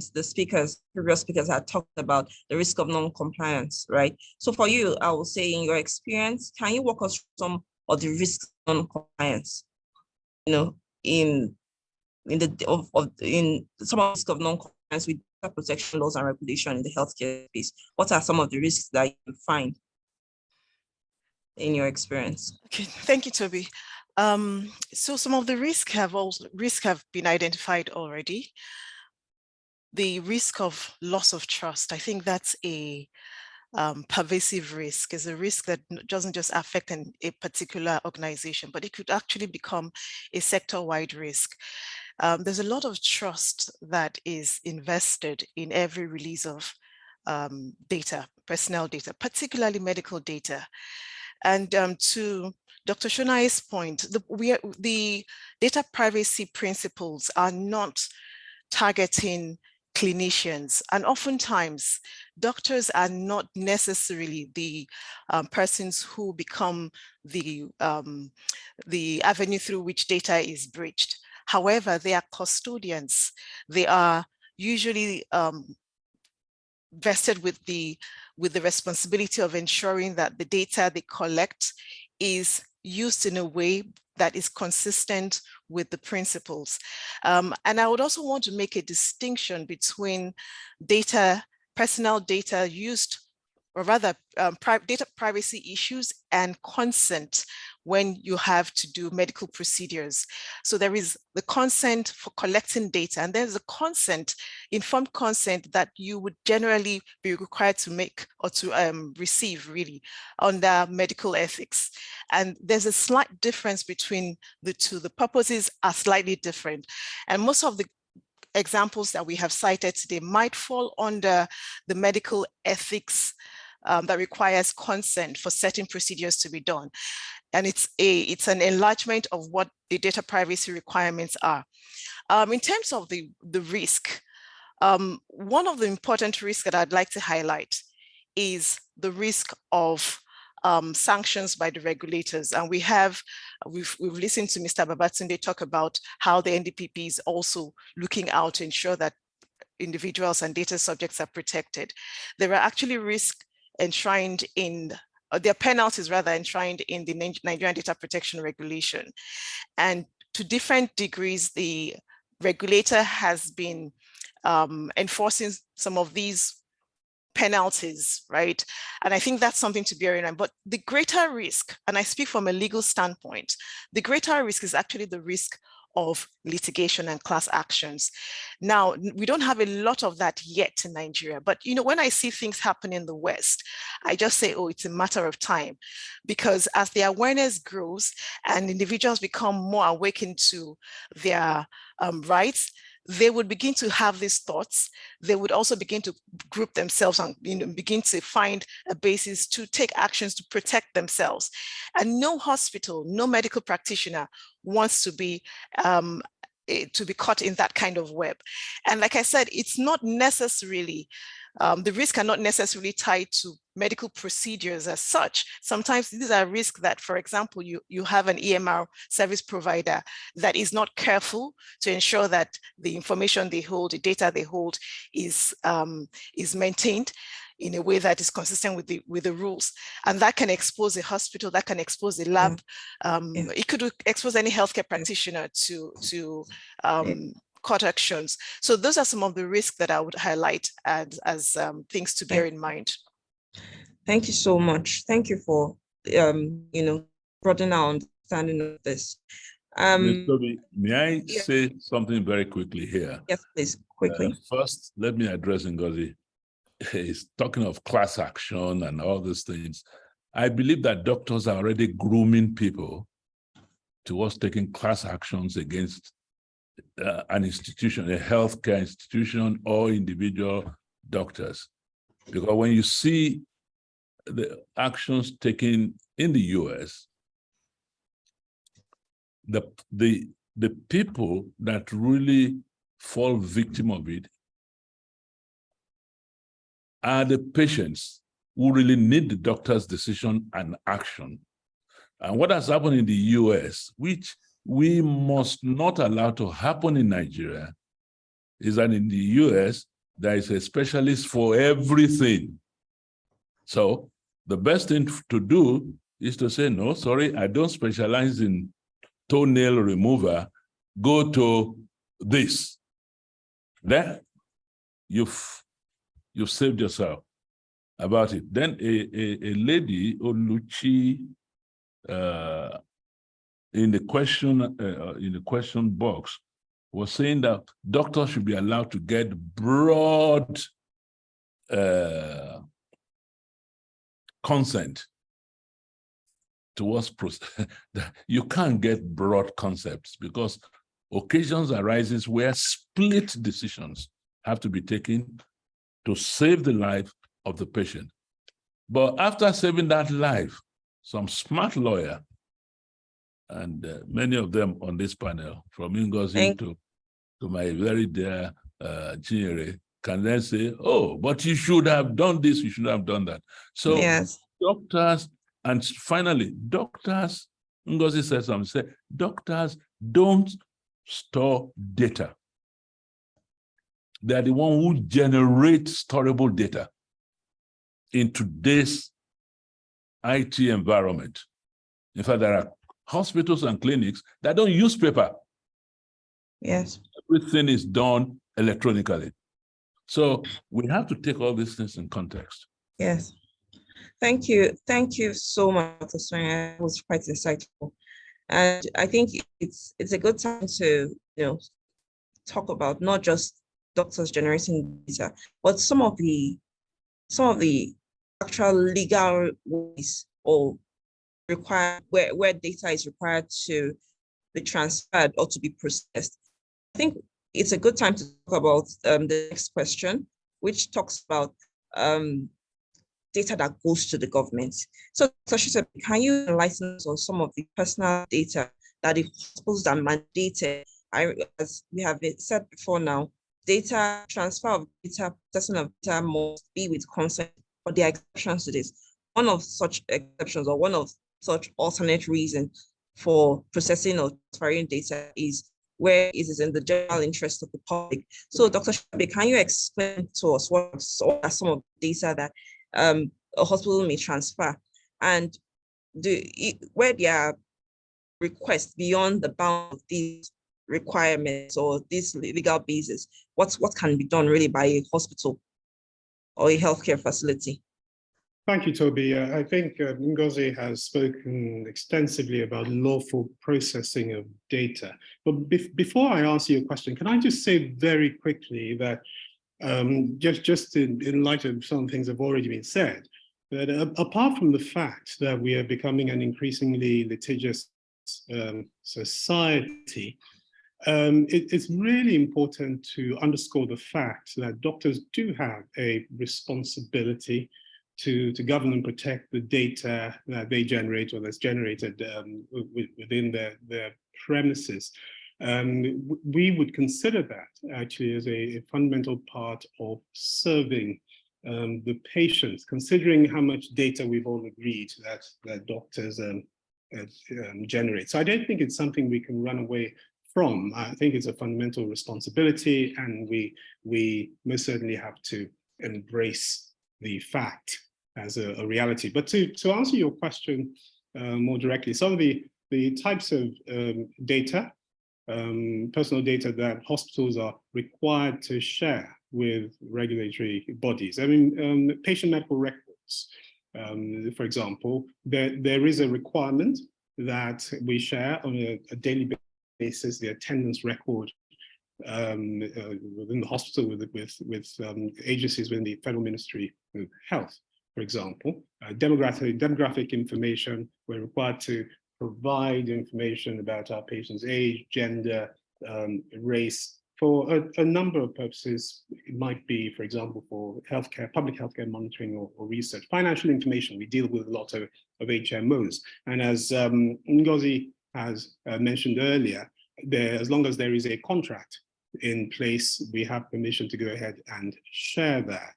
previous speakers had talked about the risk of non-compliance, right? So for you, I will say in your experience, can you walk us through some of the risks of non-compliance, you know, in some of the risks of non-compliance with data protection laws and regulation in the healthcare space? What are some of the risks that you find in your experience? Okay, thank you, Toby. So some of the risks have been identified already. The risk of loss of trust, I think that's a pervasive risk, is a risk that doesn't just affect a particular organization, but it could actually become a sector-wide risk. There's a lot of trust that is invested in every release of data, personnel data, particularly medical data. And to Dr. Shonaye's point, the data privacy principles are not targeting clinicians, and oftentimes doctors are not necessarily the persons who become the avenue through which data is breached. However, they are custodians. They are usually vested with the responsibility of ensuring that the data they collect is used in a way that is consistent with the principles. And I would also want to make a distinction between personal data used, or rather data privacy issues and consent when you have to do medical procedures. So there is the consent for collecting data, and there's a consent, informed consent, that you would generally be required to make or to receive, really, under medical ethics. And there's a slight difference between the two. The purposes are slightly different. And most of the examples that we have cited today might fall under the medical ethics that requires consent for certain procedures to be done. And it's an enlargement of what the data privacy requirements are. In terms of the risk, one of the important risks that I'd like to highlight is the risk of sanctions by the regulators. And we've listened to Mr. Babatunde talk about how the NDPP is also looking out to ensure that individuals and data subjects are protected. There are actually risks enshrined in, there are penalties rather enshrined in the Nigerian Data Protection Regulation. And to different degrees, the regulator has been enforcing some of these penalties, right? And I think that's something to bear in mind. But the greater risk, and I speak from a legal standpoint, the greater risk is actually the risk of litigation and class actions. Now, we don't have a lot of that yet in Nigeria, but when I see things happen in the West, I just say, oh, it's a matter of time, because as the awareness grows and individuals become more awakened to their rights, they would begin to have these thoughts. They would also begin to group themselves and begin to find a basis to take actions to protect themselves. And no hospital, no medical practitioner wants to be caught in that kind of web. And like I said, it's not necessarily, the risks are not necessarily tied to medical procedures as such. Sometimes these are risks that, for example, you have an EMR service provider that is not careful to ensure that the information they hold, the data they hold is maintained in a way that is consistent with the rules. And that can expose a hospital, that can expose a lab. It could expose any healthcare practitioner to court actions. So those are some of the risks that I would highlight as things to bear in mind. Thank you so much. Thank you for broadening our understanding of this. Toby, may I say something very quickly here? Yes, please, quickly. First, let me address Ngozi. He's talking of class action and all these things. I believe that doctors are already grooming people towards taking class actions against an institution, a healthcare institution, or individual doctors. Because when you see the actions taken in the US, the people that really fall victim of it are the patients who really need the doctor's decision and action. And what has happened in the US, which we must not allow to happen in Nigeria, is that in the US, there is a specialist for everything. So the best thing to do is to say, no, sorry, I don't specialize in toenail remover. Go to this. Then you've saved yourself about it. Then a lady, Oluchi, in the question box, was saying that doctors should be allowed to get broad consent towards you can't get broad concepts because occasions arises where split decisions have to be taken to save the life of the patient. But after saving that life, some smart lawyer, and many of them on this panel, from Ngozi to my very dear Chinyere, can then say, oh, but you should have done this, you should have done that. So yes. Doctors, and finally, doctors, Ngozi said something, doctors don't store data. They're the one who generates storable data in today's IT environment. In fact, there are hospitals and clinics that don't use paper. Yes. Everything is done electronically. So we have to take all these things in context. Yes. Thank you. Thank you so much, Dr. Sonia. It was quite insightful. And I think it's a good time to talk about not just doctors generating data, but some of the actual legal ways or required where data is required to be transferred or to be processed. I think it's a good time to talk about the next question, which talks about data that goes to the government. So, Dr. can you enlighten us on some of the personal data that the hospitals are mandated? As we have said before now, data transfer of data, processing of data must be with consent, but there are exceptions to this. One of such exceptions or one of such alternate reasons for processing or transferring data is where it is in the general interest of the public. So, Dr. Shabi, can you explain to us what are some of the data that a hospital may transfer, and where there are requests beyond the bound of these requirements or this legal basis, what can be done really by a hospital or a healthcare facility? Thank you, Toby. I think Ngozi has spoken extensively about lawful processing of data. But before I answer your question, can I just say very quickly that just in light of some things that have already been said, that apart from the fact that we are becoming an increasingly litigious society, it's really important to underscore the fact that doctors do have a responsibility to govern and protect the data that they generate or that's generated within their premises. We would consider that actually as a fundamental part of serving the patients, considering how much data we've all agreed that doctors generate. So I don't think it's something we can run away from. I think it's a fundamental responsibility, and we most certainly have to embrace the fact as a reality. But to answer your question more directly, some of the types of data, personal data that hospitals are required to share with regulatory bodies. I mean, patient medical records, for example, there is a requirement that we share on a daily basis the attendance record within the hospital with agencies within the Federal Ministry of Health. For example, demographic information, we're required to provide information about our patient's age, gender, race, for a number of purposes. It might be, for example, for healthcare, public healthcare monitoring or research. Financial information, we deal with a lot of HMOs. And as Ngozi has mentioned earlier, as long as there is a contract in place, we have permission to go ahead and share that.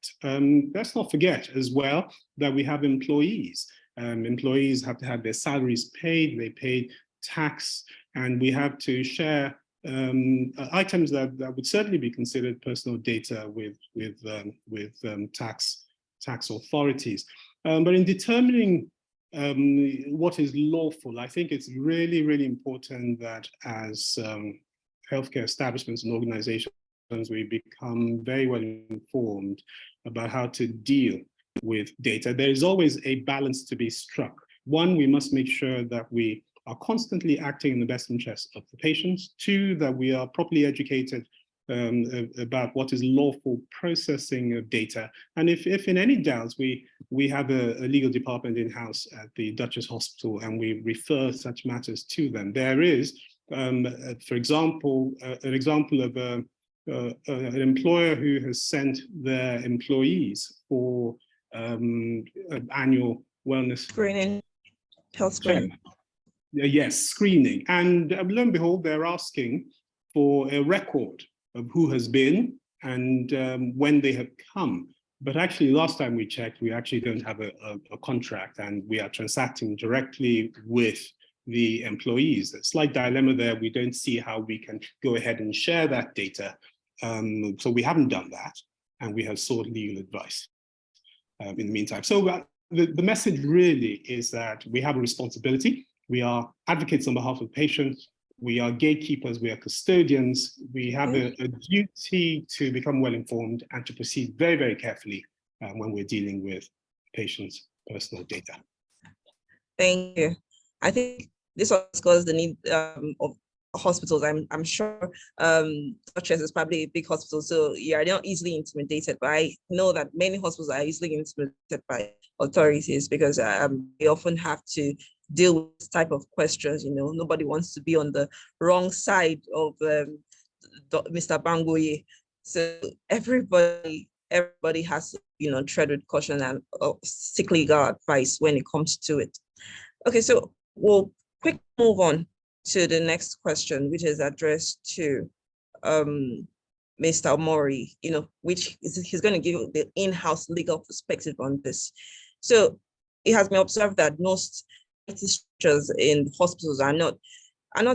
Let's not forget as well that we have employees. Employees have to have their salaries paid, they pay tax, and we have to share items that would certainly be considered personal data with tax authorities. But in determining what is lawful, I think it's really, really important that as healthcare establishments and organizations, we become very well informed about how to deal with data. There is always a balance to be struck. One, we must make sure that we are constantly acting in the best interest of the patients. Two, that we are properly educated about what is lawful processing of data. And if in any doubts, we have a legal department in-house at the Duchess Hospital, and we refer such matters to them. There is, for example, an example of an employer who has sent their employees for annual wellness Screening, health screening. Yes, screening. And lo and behold, they're asking for a record of who has been and when they have come. But actually, last time we checked, we actually don't have a contract, and we are transacting directly with the employees. A slight dilemma there. We don't see how we can go ahead and share that data. So we haven't done that, and we have sought legal advice in the meantime. So the message really is that we have a responsibility. We are advocates on behalf of patients. We are gatekeepers. We are custodians. We have a duty to become well informed and to proceed very, very carefully when we're dealing with patients' personal data. Thank you. I think this underscores the need of hospitals. I'm sure Duchess is probably a big hospital, so you're not easily intimidated, but I know that many hospitals are easily intimidated by authorities because they often have to deal with this type of questions. You know, nobody wants to be on the wrong side of Mr. Bangoye. So everybody has to, you know, tread with caution and seek legal advice when it comes to it. Okay, so we'll quickly move on to the next question, which is addressed to Mr. Omori, you know, which is, he's going to give the in-house legal perspective on this. So it has been observed that most IT structures in hospitals are not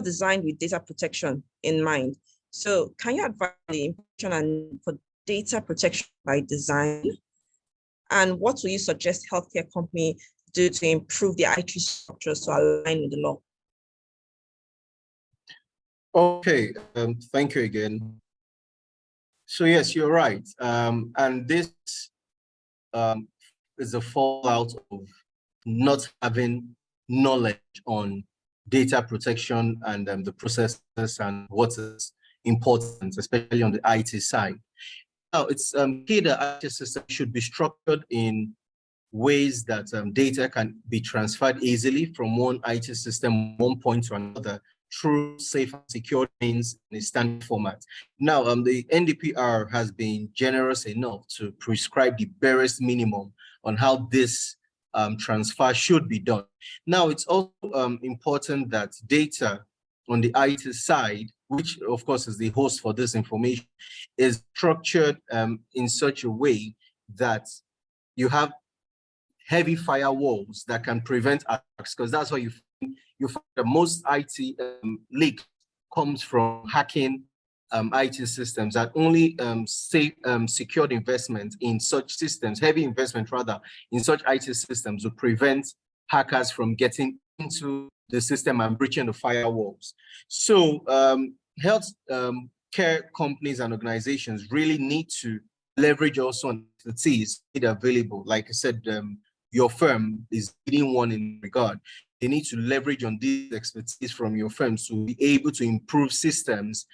designed with data protection in mind. So can you advise the importance for data protection by design? And what will you suggest healthcare companies do to improve their IT structures to align with the law? Okay, thank you again. So yes, you're right. And this is a fallout of not having knowledge on data protection and the processes and what is important, especially on the IT side. Now, it's key that IT systems should be structured in ways that data can be transferred easily from one IT system, one point to another, through safe and secure means in a standard format. Now, the NDPR has been generous enough to prescribe the barest minimum on how this transfer should be done. Now, it's also important that data on the IT side, which of course is the host for this information, is structured in such a way that you have heavy firewalls that can prevent attacks, because that's what you find that most IT leak comes from hacking IT systems, that only secured investment in such systems, heavy investment rather, in such IT systems will prevent hackers from getting into the system and breaching the firewalls. So health care companies and organizations really need to leverage also on expertise available. Like I said, your firm is leading one in regard. They need to leverage on this expertise from your firms to be able to improve systems,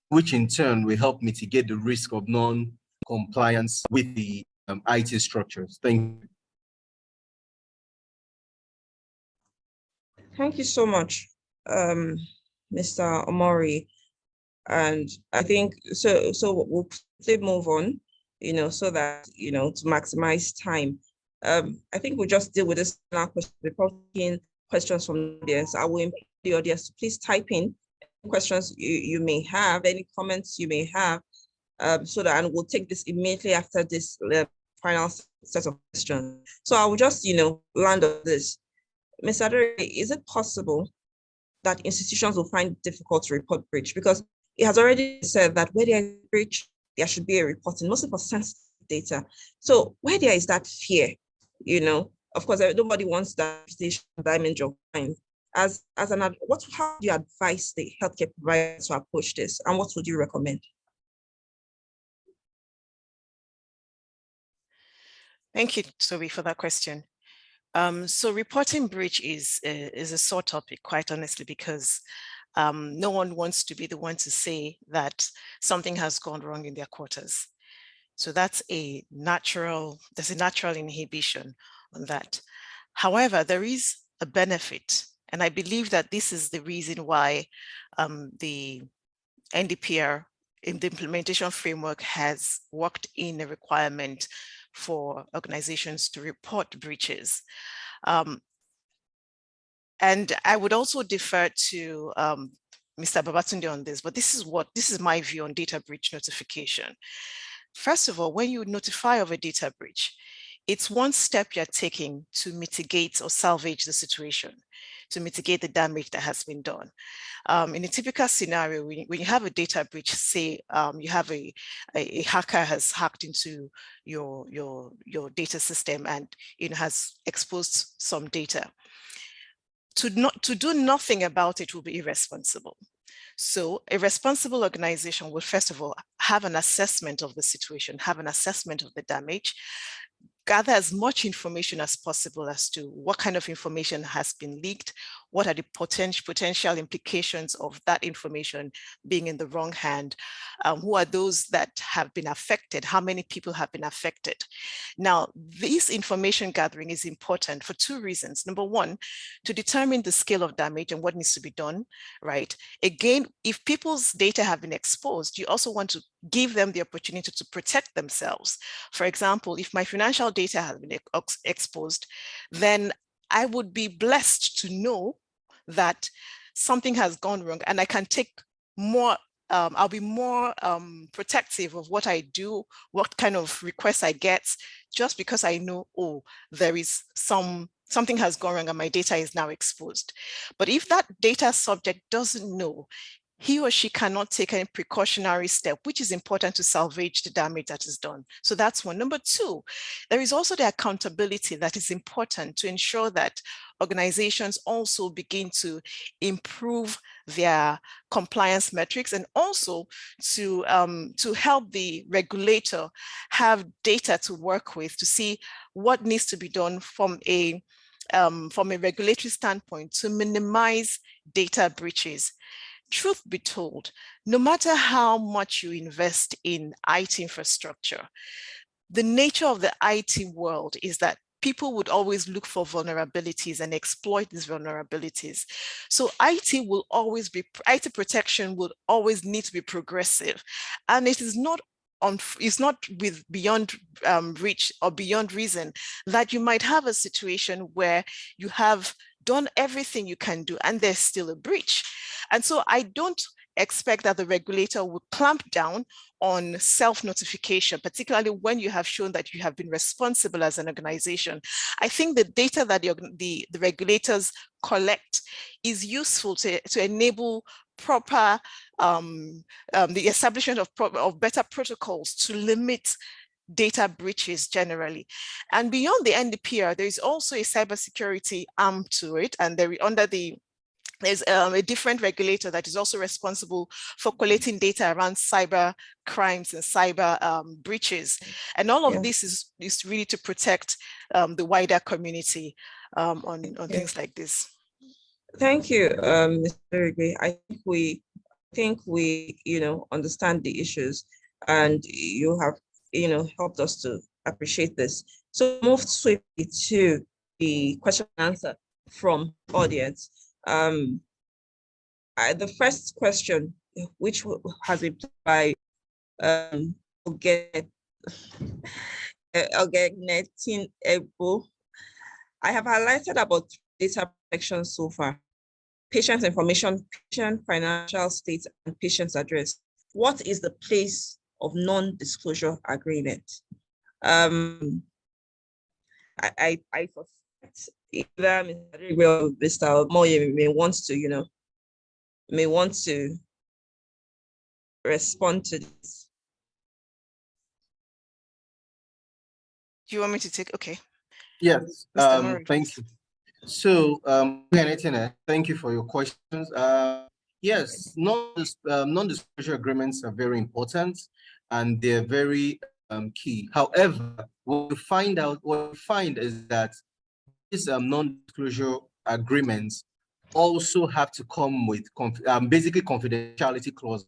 which in turn will help mitigate the risk of non-compliance with the IT structures. Thank you. Thank you so much, Mr. Omori. And I think so we'll move on, you know, so that, you know, to maximize time. I think we'll just deal with this now question before taking questions from the audience. I will invite the audience to please type in questions you may have, any comments you may have, so that, and we'll take this immediately after this final set of questions. So I will just, you know, land on this. Ms. Adere, is it possible that institutions will find it difficult to report breach, because it has already said that where there is breach, there should be a reporting, mostly for sensitive data. So where there is that fear, of course, nobody wants that damage of mind. How do you advise the healthcare provider to approach this, and what would you recommend? Thank you, Toby, for that question. So reporting breach is a sore topic, quite honestly, because no one wants to be the one to say that something has gone wrong in their quarters. So there's a natural inhibition on that. However, there is a benefit, and I believe that this is the reason why the NDPR in the implementation framework has worked in a requirement for organizations to report breaches. And I would also defer to Mr. Babatunde on this, but this is my view on data breach notification. First of all, when you notify of a data breach, it's one step you're taking to mitigate or salvage the situation, to mitigate the damage that has been done. In a typical scenario, when you have a data breach, say you have a hacker has hacked into your data system and has exposed some data. To do nothing about it will be irresponsible. So a responsible organization will first of all have an assessment of the situation, have an assessment of the damage, gather as much information as possible as to what kind of information has been leaked, what are the potential implications of that information being in the wrong hand, who are those that have been affected, how many people have been affected. Now, this information gathering is important for two reasons. Number one, to determine the scale of damage and what needs to be done, right? Again, if people's data have been exposed, you also want to give them the opportunity to protect themselves. For example, if my financial data has been exposed, then I would be blessed to know that something has gone wrong and I can take more, I'll be more protective of what I do, what kind of requests I get, just because I know, oh, there is something has gone wrong and my data is now exposed. But if that data subject doesn't know, he or she cannot take any precautionary step, which is important to salvage the damage that is done. So that's one. Number two, there is also the accountability that is important to ensure that organizations also begin to improve their compliance metrics, and also to help the regulator have data to work with to see what needs to be done from a regulatory standpoint to minimize data breaches. Truth be told, no matter how much you invest in IT infrastructure, the nature of the IT world is that people would always look for vulnerabilities and exploit these vulnerabilities. So IT protection will always need to be progressive. And it is not with beyond reach or beyond reason that you might have a situation where you have done everything you can do and there's still a breach. And so I don't expect that the regulator would clamp down on self-notification, particularly when you have shown that you have been responsible as an organization. I think the data that the regulators collect is useful to enable proper, the establishment of better protocols to limit data breaches generally. And beyond the NDPR, there is also a cybersecurity arm to it, and there's a different regulator that is also responsible for collating data around cyber crimes and cyber breaches. And all of this is really to protect the wider community on things like this. Thank you, Mr. Rigby. I think we understand the issues, and you have helped us to appreciate this. So move swiftly to the question and answer from audience. The first question, which has been put by Ogegnetin Ebo, I have highlighted about data protection so far: patient information, patient financial state, and patient's address. What is the place of non-disclosure agreement? I suspect either Mr. Moye may want to, may want to respond to this. Do you want me to take? Okay. Yes, Mr. Murray, thank please. you. So, thank you for your questions. Yes, non-disclosure agreements are very important and they're very key. However, what we find is that these non-disclosure agreements also have to come with basically confidentiality clauses.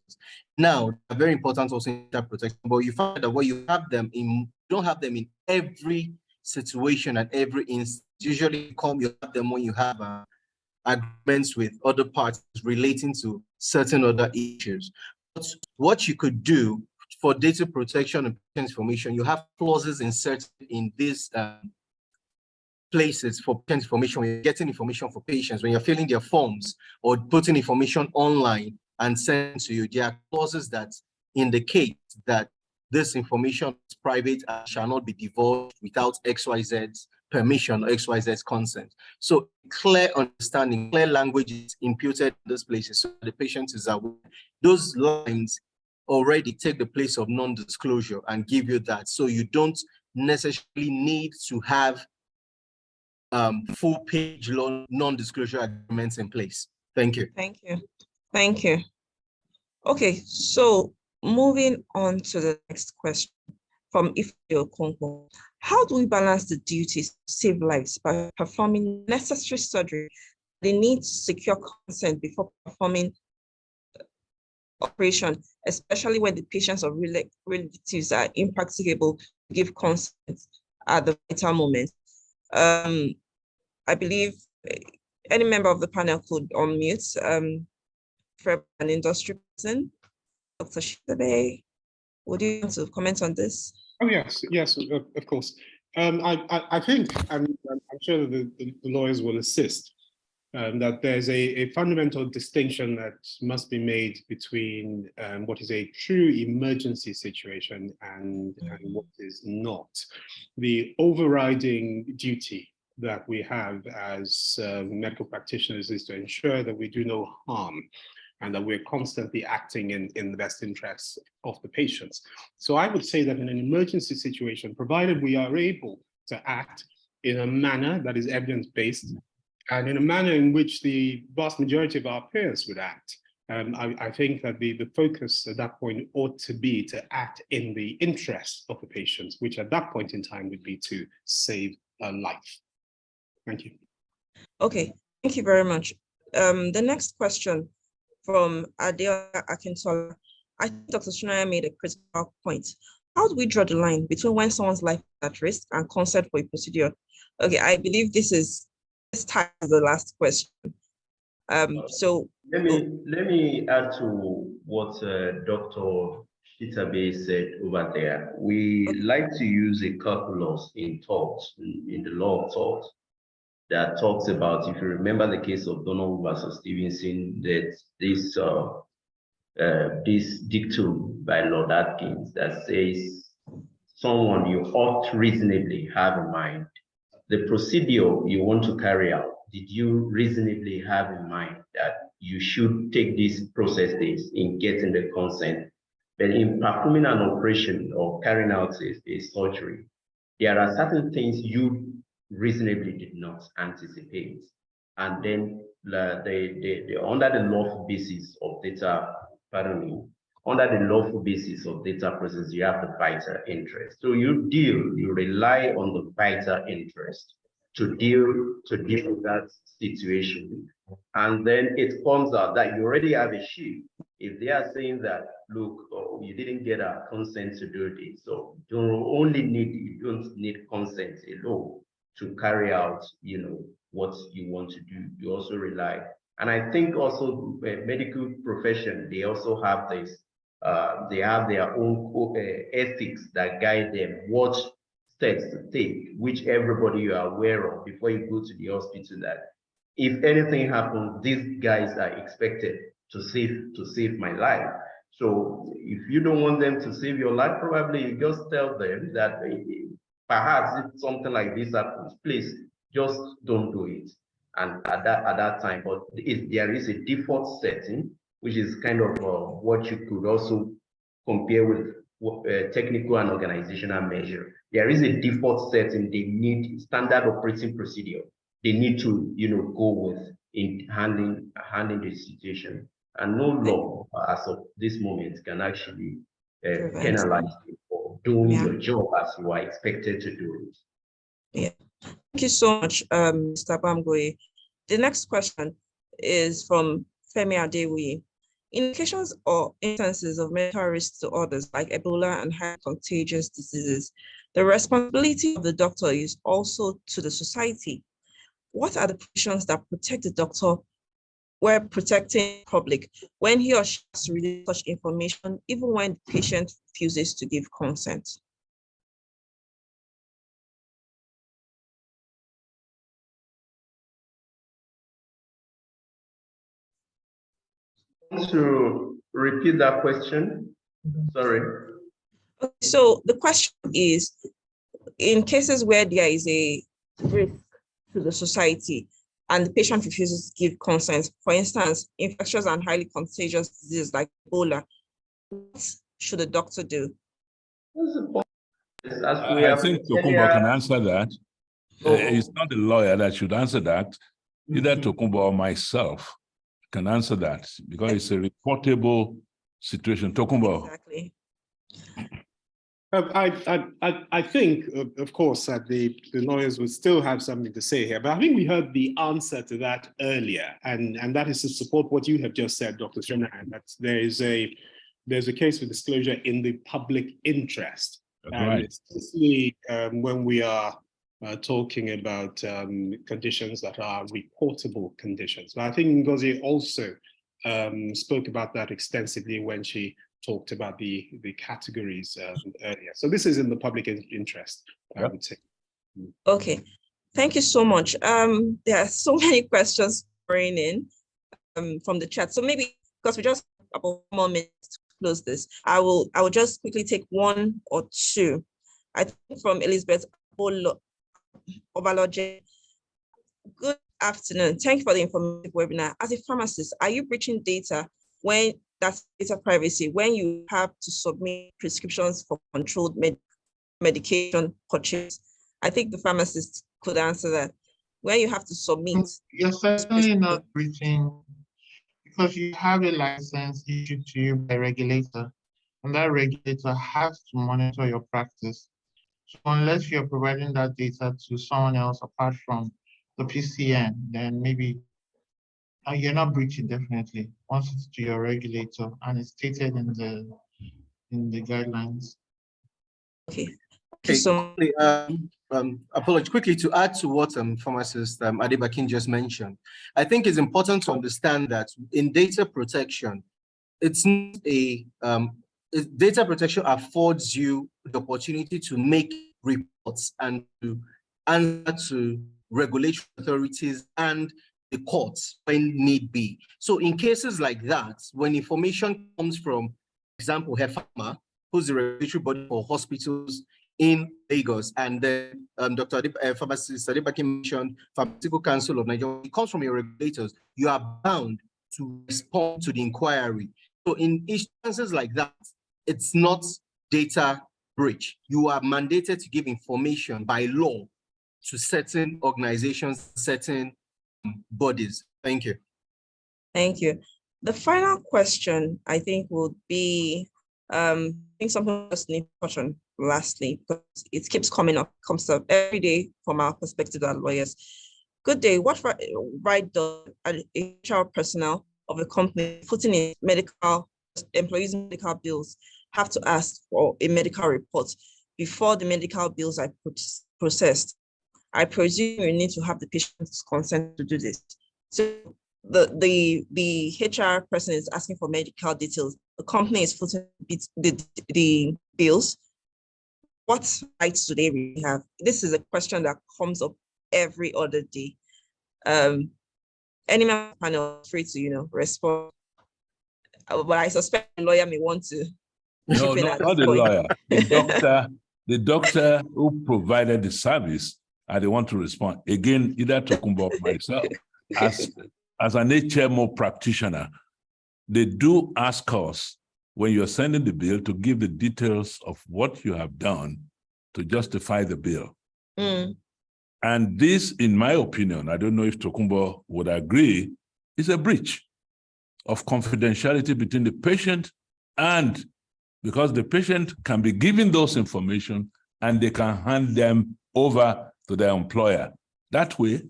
Now, they're very important also in data protection, but you find that where you have them in, you don't have them in every situation and every instance. Usually you have them when you have agreements with other parties relating to certain other issues. But what you could do for data protection and information, you have clauses inserted in these places for patient information. When you're getting information for patients, when you're filling their forms or putting information online and sending to you, there are clauses that indicate that this information is private and shall not be divulged without XYZ's permission or XYZ's consent. So clear understanding, clear language is imputed in those places so the patient is aware. Those lines already take the place of non-disclosure and give you that. So you don't necessarily need to have full page non-disclosure agreements in place. Thank you. Thank you. Thank you. Okay, so moving on to the next question from Ifeanyi Okonkwo. How do we balance the duties to save lives by performing necessary surgery, the need to secure consent before performing operation, especially when the patients or relatives are impracticable to give consent at the vital moment? I believe any member of the panel could unmute for an industry person. Dr. Shitabe, would you want to comment on this? Oh, yes, of course. I think, I'm sure that the lawyers will assist, that there's a fundamental distinction that must be made between what is a true emergency situation and what is not. The overriding duty that we have as medical practitioners is to ensure that we do no harm and that we're constantly acting in the best interests of the patients. So I would say that in an emergency situation, provided we are able to act in a manner that is evidence-based and in a manner in which the vast majority of our peers would act, I think that the focus at that point ought to be to act in the interest of the patients, which at that point in time would be to save a life. Thank you. Okay, thank you very much. The next question from Adela Akintola. I think Dr. Shunaya made a critical point. How do we draw the line between when someone's life is at risk and consent for a procedure? Okay, I believe this ties the last question. So let me add to what Dr. Shitabe said over there. We like to use a calculus in tort, in the law of tort, that talks about, if you remember the case of Donald versus Stevenson, that this dictum by Lord Atkins that says someone you ought reasonably have in mind, the procedure you want to carry out, did you reasonably have in mind that you should take these processes in getting the consent? But in performing an operation or carrying out a surgery, there are certain things you reasonably did not anticipate. And then under the lawful basis of data, under the lawful basis of data process, you have the vital interest. So you rely on the vital interest to deal with that situation. And then it comes out that you already have a shield. If they are saying that, look, you didn't get a consent to do this, so you don't need consent alone to carry out, what you want to do. You also rely, and I think also medical profession, they also have this, they have their own ethics that guide them, what steps to take, which everybody you are aware of before you go to the hospital, that if anything happens, these guys are expected to save my life. So if you don't want them to save your life, probably you just tell them that perhaps if something like this happens, please just don't do it. and at that time, but there is a default setting, which is kind of what you could also compare with technical and organizational measure. There is a default setting. They need standard operating procedure. They need to, go with in handling the situation. And no law, as of this moment, can actually penalize you for doing your job as you are expected to do it. Yeah. Thank you so much, Mr. Bamgoye. The next question is from Femi Adewi. In cases or instances of medical risks to others, like Ebola and high contagious diseases, the responsibility of the doctor is also to the society. What are the provisions that protect the doctor while protecting the public when he or she has to release such information, even when the patient refuses to give consent? To repeat that question? Sorry. Okay, so the question is, in cases where there is a risk to the society and the patient refuses to give consent, for instance, infectious and highly contagious diseases like Ebola, what should the doctor do? I think Tokunbo can answer that. It's not the lawyer that should answer that. Either Tokunbo or myself can answer that, because it's a reportable situation. Tokunbo. Exactly. I think, of course, that the lawyers would still have something to say here, but I think we heard the answer to that earlier, and that is to support what you have just said, Dr. Shanahan, that there's a case for disclosure in the public interest. That's right. Especially when we are talking about conditions that are reportable conditions. But I think Ngozi also spoke about that extensively when she talked about the categories earlier. So this is in the public interest, I would say. Okay, thank you so much. There are so many questions pouring in from the chat. So maybe, because we just have about 1 more minute to close this, I will just quickly take one or two. I think from Elizabeth Obaloje. Good afternoon. Thank you for the informative webinar. As a pharmacist, are you breaching data when that's data privacy, when you have to submit prescriptions for controlled medication purchase? I think the pharmacist could answer that. When you have to submit. You're certainly not breaching, because you have a license issued to you by a regulator, and that regulator has to monitor your practice. So unless you're providing that data to someone else apart from the PCN, then maybe you're not breaching, definitely, once it's to your regulator and it's stated in the guidelines. Okay. So apology, quickly to add to what pharmacist Adebakin just mentioned. I think it's important to understand that in data protection, it's not a data protection affords you the opportunity to make reports and to answer to regulatory authorities and the courts when need be. So in cases like that, when information comes from, for example, HEFAMA, who's the regulatory body for hospitals in Lagos, and then Dr. Pharmacist Adebakin mentioned Pharmaceutical Council of Nigeria, it comes from your regulators, you are bound to respond to the inquiry. So in instances like that, it's not data breach. You are mandated to give information by law to certain organizations, certain bodies. Thank you. Thank you. The final question, I think, would be, I think something else need to touch on lastly, because it keeps comes up every day from our perspective as lawyers. Good day. What right does HR personnel of a company putting in employees' medical bills have to ask for a medical report before the medical bills are processed? I presume you need to have the patient's consent to do this. So the HR person is asking for medical details. The company is putting the bills. What rights do they really have? This is a question that comes up every other day. Any member panel is free to respond. But I suspect the lawyer may want to. No, not the lawyer. The doctor who provided the service and they want to respond. Again, either Tokunbo or myself, as an HMO practitioner, they do ask us when you're sending the bill to give the details of what you have done to justify the bill. Mm. And this, in my opinion, I don't know if Tokunbo would agree, is a breach of confidentiality between the patient and, because the patient can be given those information and they can hand them over to their employer. That way,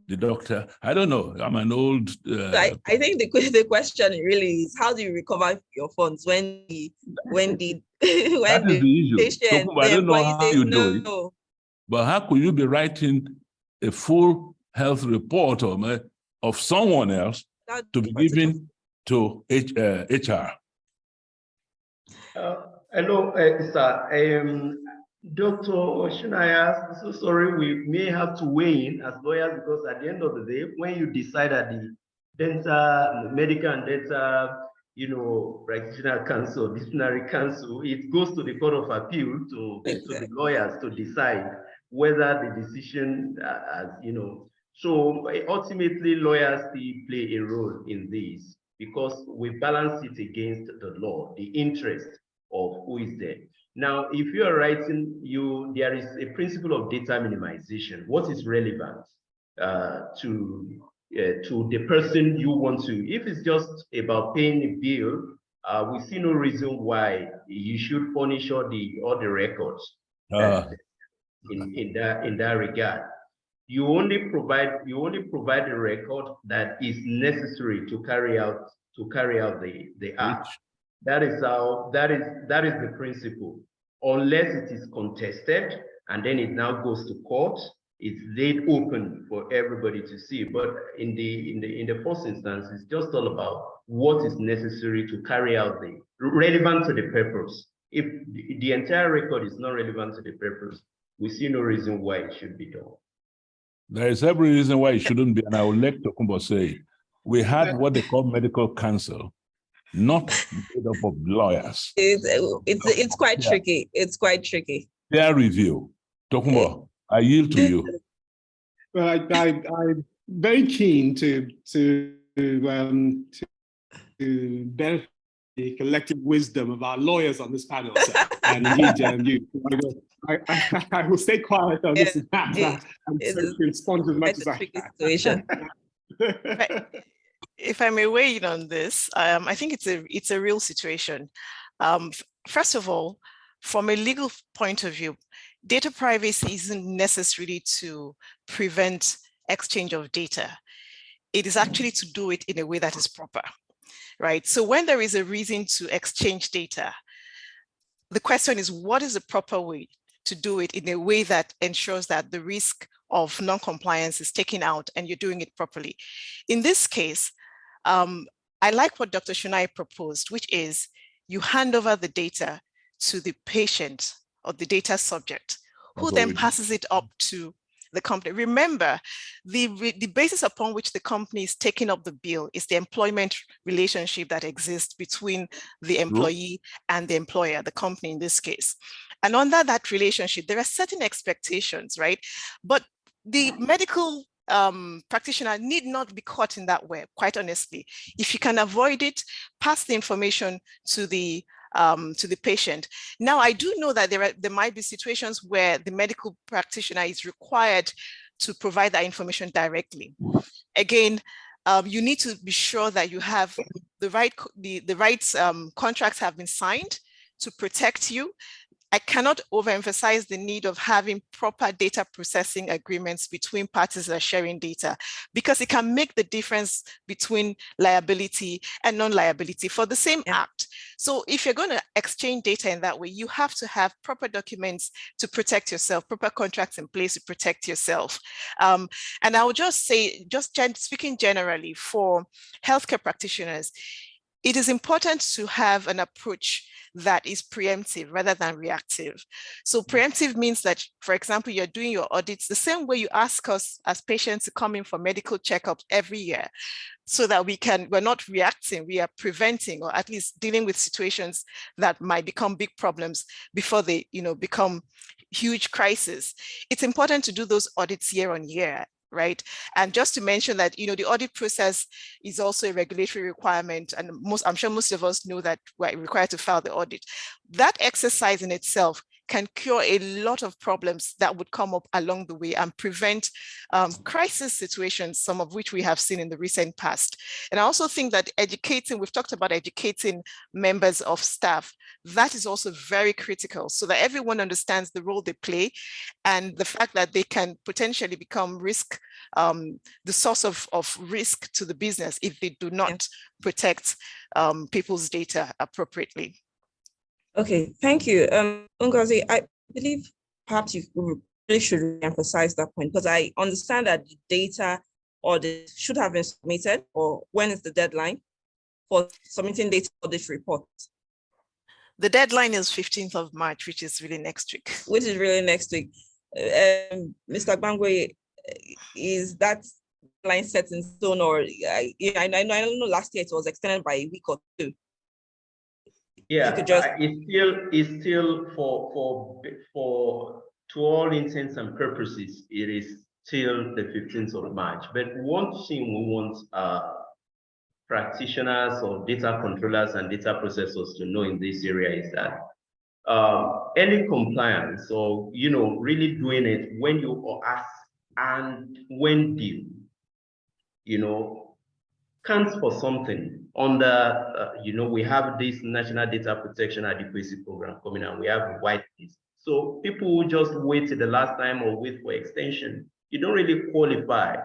the doctor, I don't know, I'm an old... I think the question really is, how do you recover your funds when the that is the issue. patient, Tokunbo, I don't know how says, you do it, but how could you be writing a full health report of someone else to be given to HR? Hello, sir. Dr. Shunaya, so sorry, we may have to weigh in as lawyers, because at the end of the day, when you decide at the medical and dental, practitioner council, disciplinary council, it goes to the Court of Appeal to the lawyers to decide whether the decision, so ultimately lawyers still play a role in this, because we balance it against the law, the interest of who is there. Now, if you are writing, there is a principle of data minimization. What is relevant to the person you want to? If it's just about paying a bill, we see no reason why you should furnish all the records in that regard. You only provide the record that is necessary to carry out the act. That is the principle. Unless it is contested and then it now goes to court, it's laid open for everybody to see. But in the first instance, it's just all about what is necessary to carry out the relevant to the purpose. If the entire record is not relevant to the purpose, we see no reason why it should be done. There is every reason why it shouldn't be, and I will let Tokunbo say, we had what they call medical counsel, not made up of lawyers. It's quite tricky. It's quite tricky. Peer review. Tokunbo, I yield to you. Well, I'm very keen to benefit the collective wisdom of our lawyers on this panel, sir. And indeed, I will stay quiet on this matter and respond as much as I can. If I may weigh in on this, I think it's a real situation. First of all, from a legal point of view, data privacy isn't necessarily to prevent exchange of data. It is actually to do it in a way that is proper, right? So when there is a reason to exchange data, the question is, what is the proper way to do it in a way that ensures that the risk of non-compliance is taken out and you're doing it properly? In this case, I like what Dr. Shunaya proposed, which is you hand over the data to the patient or the data subject, who then passes it up to the company. Remember, the basis upon which the company is taking up the bill is the employment relationship that exists between the employee and the employer, the company in this case. And under that relationship, there are certain expectations, right? But the medical practitioner need not be caught in that web, quite honestly. If you can avoid it, pass the information to the patient. Now, I do know that there might be situations where the medical practitioner is required to provide that information directly. Again, you need to be sure that you have the right contracts have been signed to protect you. I cannot overemphasize the need of having proper data processing agreements between parties that are sharing data, because it can make the difference between liability and non-liability for the same act. So if you're going to exchange data in that way, you have to have proper documents to protect yourself, proper contracts in place to protect yourself. And I would just say, speaking generally for healthcare practitioners, it is important to have an approach that is preemptive rather than reactive. So preemptive means that, for example, you're doing your audits the same way you ask us as patients to come in for medical checkups every year, so that we're not reacting, we are preventing, or at least dealing with situations that might become big problems before they become huge crisis, it's important to do those audits year on year, right? And just to mention that, you know, the audit process is also a regulatory requirement, and I'm sure most of us know that we're required to file the audit. That exercise in itself can cure a lot of problems that would come up along the way and prevent crisis situations, some of which we have seen in the recent past. And I also think that we've talked about educating members of staff. That is also very critical, so that everyone understands the role they play and the fact that they can potentially become the source of risk to the business if they do not protect people's data appropriately. Okay, thank you. Ngozi, I believe perhaps you really should emphasize that point, because I understand that the data audit should have been submitted, or when is the deadline for submitting data audit reports? The deadline is 15th of March, which is really next week. Which is really next week. Mr. Gbangwe, is that deadline set in stone, or I don't know, last year it was extended by a week or two? Yeah, it's still for to all intents and purposes, it is till the 15th of March. But one thing we want practitioners or data controllers and data processors to know in this area is that any compliance, or really doing it when you ask and when due, counts for something. Under we have this National Data Protection Adequacy Program coming, and we have a whitelist. So people who just wait till the last time or wait for extension, you don't really qualify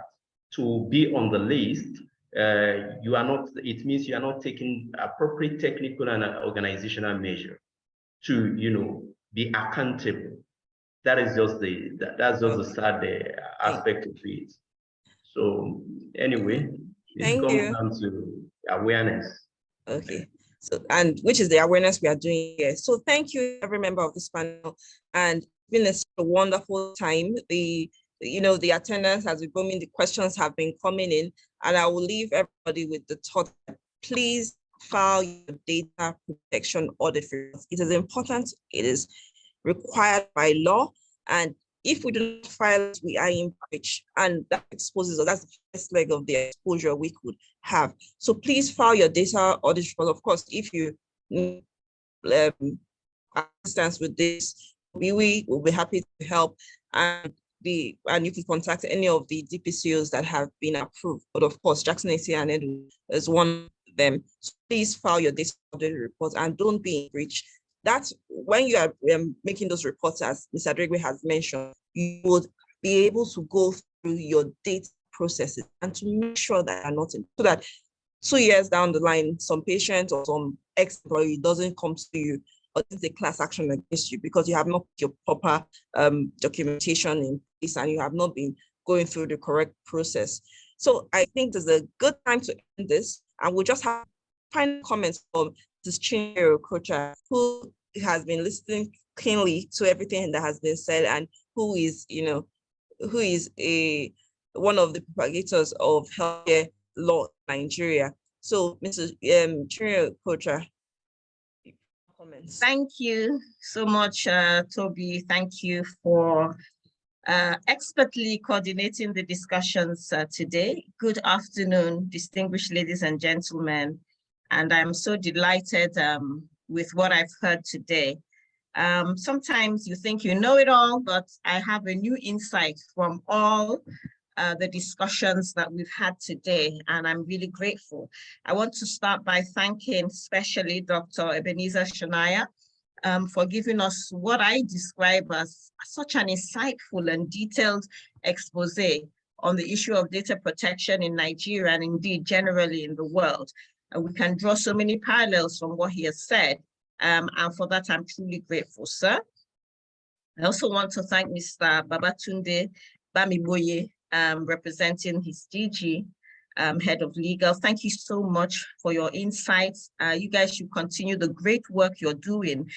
to be on the list. You are not. It means you are not taking appropriate technical and organizational measure to be accountable. That is just the sad aspect of it. So anyway, it comes down to awareness. Okay. So, and which is the awareness we are doing here. So thank you, every member of this panel, and it's been a wonderful time. The attendance has been booming, the questions have been coming in, and I will leave everybody with the thought that please file your data protection audit reports. It is important, it is required by law, and if we do not file it, we are in breach, and that exposes us. That's the first leg of the exposure we could have. So please file your data audit report. Of course, if you need assistance with this, we will be happy to help, and you can contact any of the DPCOs that have been approved. But of course, Jackson ACI and Edu is one of them. So please file your data audit report and don't be in breach. That's when you are making those reports, as Mr. Adregbe has mentioned, you would be able to go through your data processes and to make sure that are not in, so that 2 years down the line, some patient or some ex-employee doesn't come to you or it's a class action against you because you have not put your proper documentation in place and you have not been going through the correct process. So I think there's a good time to end this, and we'll just have final comments from Mrs. Chinyere Okocha, who has been listening keenly to everything that has been said, and who is one of the propagators of healthcare law in Nigeria. So, Mrs. Chinyere Okocha, comments. Thank you so much, Toby. Thank you for expertly coordinating the discussions today. Good afternoon, distinguished ladies and gentlemen. And I'm so delighted with what I've heard today. Sometimes you think you know it all, but I have a new insight from all the discussions that we've had today, and I'm really grateful. I want to start by thanking especially Dr. Ebenezer Shonaya for giving us what I describe as such an insightful and detailed expose on the issue of data protection in Nigeria and indeed generally in the world. We can draw so many parallels from what he has said, and for that I'm truly grateful, sir. I also want to thank Mr. Babatunde Bamiboye, representing his DG, head of legal. Thank you so much for your insights. You guys should continue the great work you're doing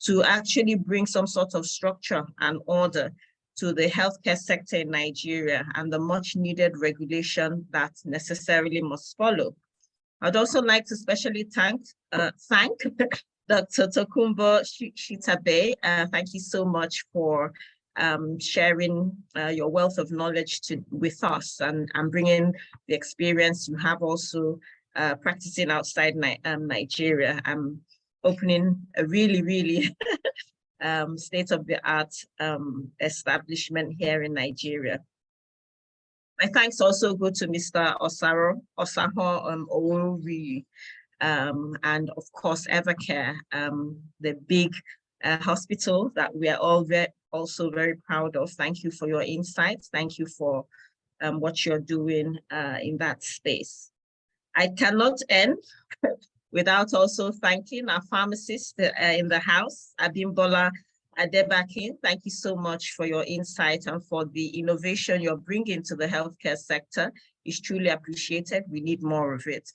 to actually bring some sort of structure and order to the healthcare sector in Nigeria and the much needed regulation that necessarily must follow. I'd also like to especially thank Dr. Tokunbo Shitabe, thank you so much for sharing your wealth of knowledge with us and bringing the experience you have also practicing outside Nigeria. I'm opening a really state-of-the-art establishment here in Nigeria. My thanks also go to Mr. Osaho Owori, and of course Evercare, the big hospital that we are all also very proud of. Thank you for your insights. Thank you for what you're doing in that space. I cannot end without also thanking our pharmacist in the house, Abimbola Adebakin. Thank you so much for your insight and for the innovation you're bringing to the healthcare sector. It's truly appreciated. We need more of it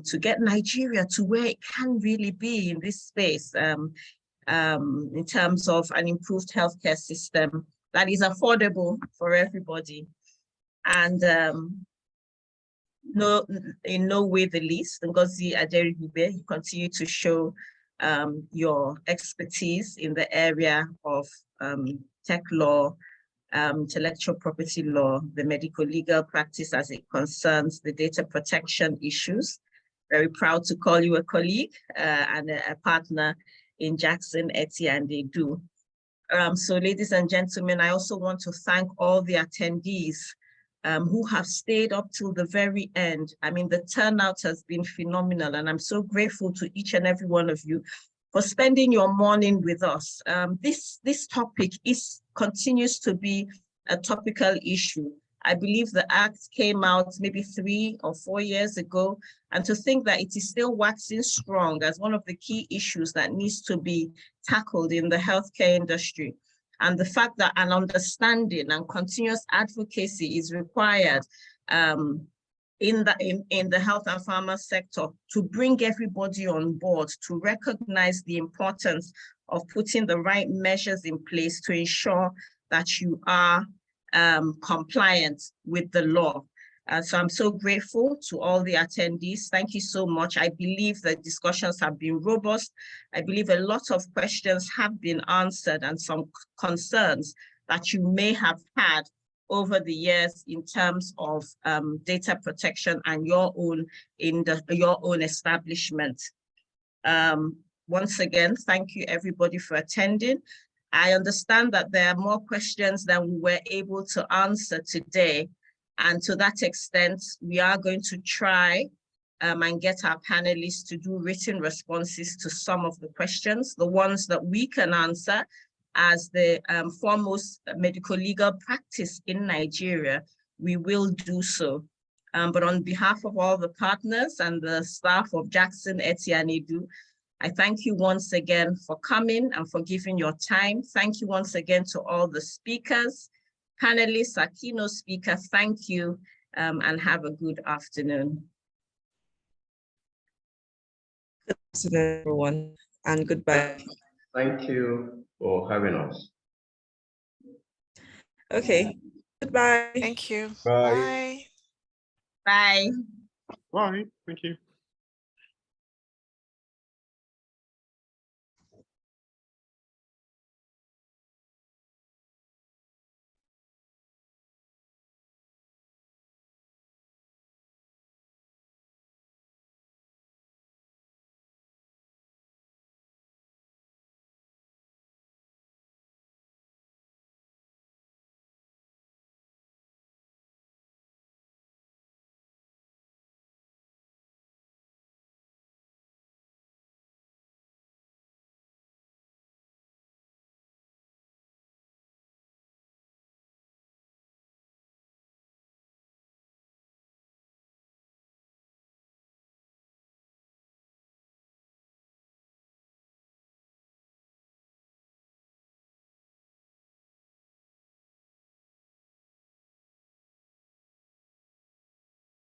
to get Nigeria to where it can really be in this space in terms of an improved healthcare system that is affordable for everybody. And in no way the least, Ngozi Aderigbigbe, you continue to show your expertise in the area of tech law, intellectual property law, the medical legal practice as it concerns the data protection issues. Very proud to call you a colleague and a partner in Jackson, Etty, and they do. So ladies and gentlemen, I also want to thank all the attendees who have stayed up till the very end. I mean, the turnout has been phenomenal, and I'm so grateful to each and every one of you for spending your morning with us. This topic continues to be a topical issue. I believe the Act came out maybe 3 or 4 years ago, and to think that it is still waxing strong as one of the key issues that needs to be tackled in the healthcare industry. And the fact that an understanding and continuous advocacy is required in the health and pharma sector to bring everybody on board, to recognize the importance of putting the right measures in place to ensure that you are compliant with the law. So I'm so grateful to all the attendees. Thank you so much. I believe the discussions have been robust. I believe a lot of questions have been answered and some concerns that you may have had over the years in terms of data protection and your own establishment. Once again, thank you everybody for attending. I understand that there are more questions than we were able to answer today. And to that extent, we are going to try and get our panelists to do written responses to some of the questions, the ones that we can answer as the foremost medical legal practice in Nigeria, we will do so. But on behalf of all the partners and the staff of Jackson, Etty, and Edu, I thank you once again for coming and for giving your time. Thank you once again to all the speakers, panelists, our keynote speaker. Thank you and have a good afternoon. Good afternoon, everyone, and goodbye. Thank you for having us. Okay, goodbye. Thank you. Bye. Bye. Bye. Thank you.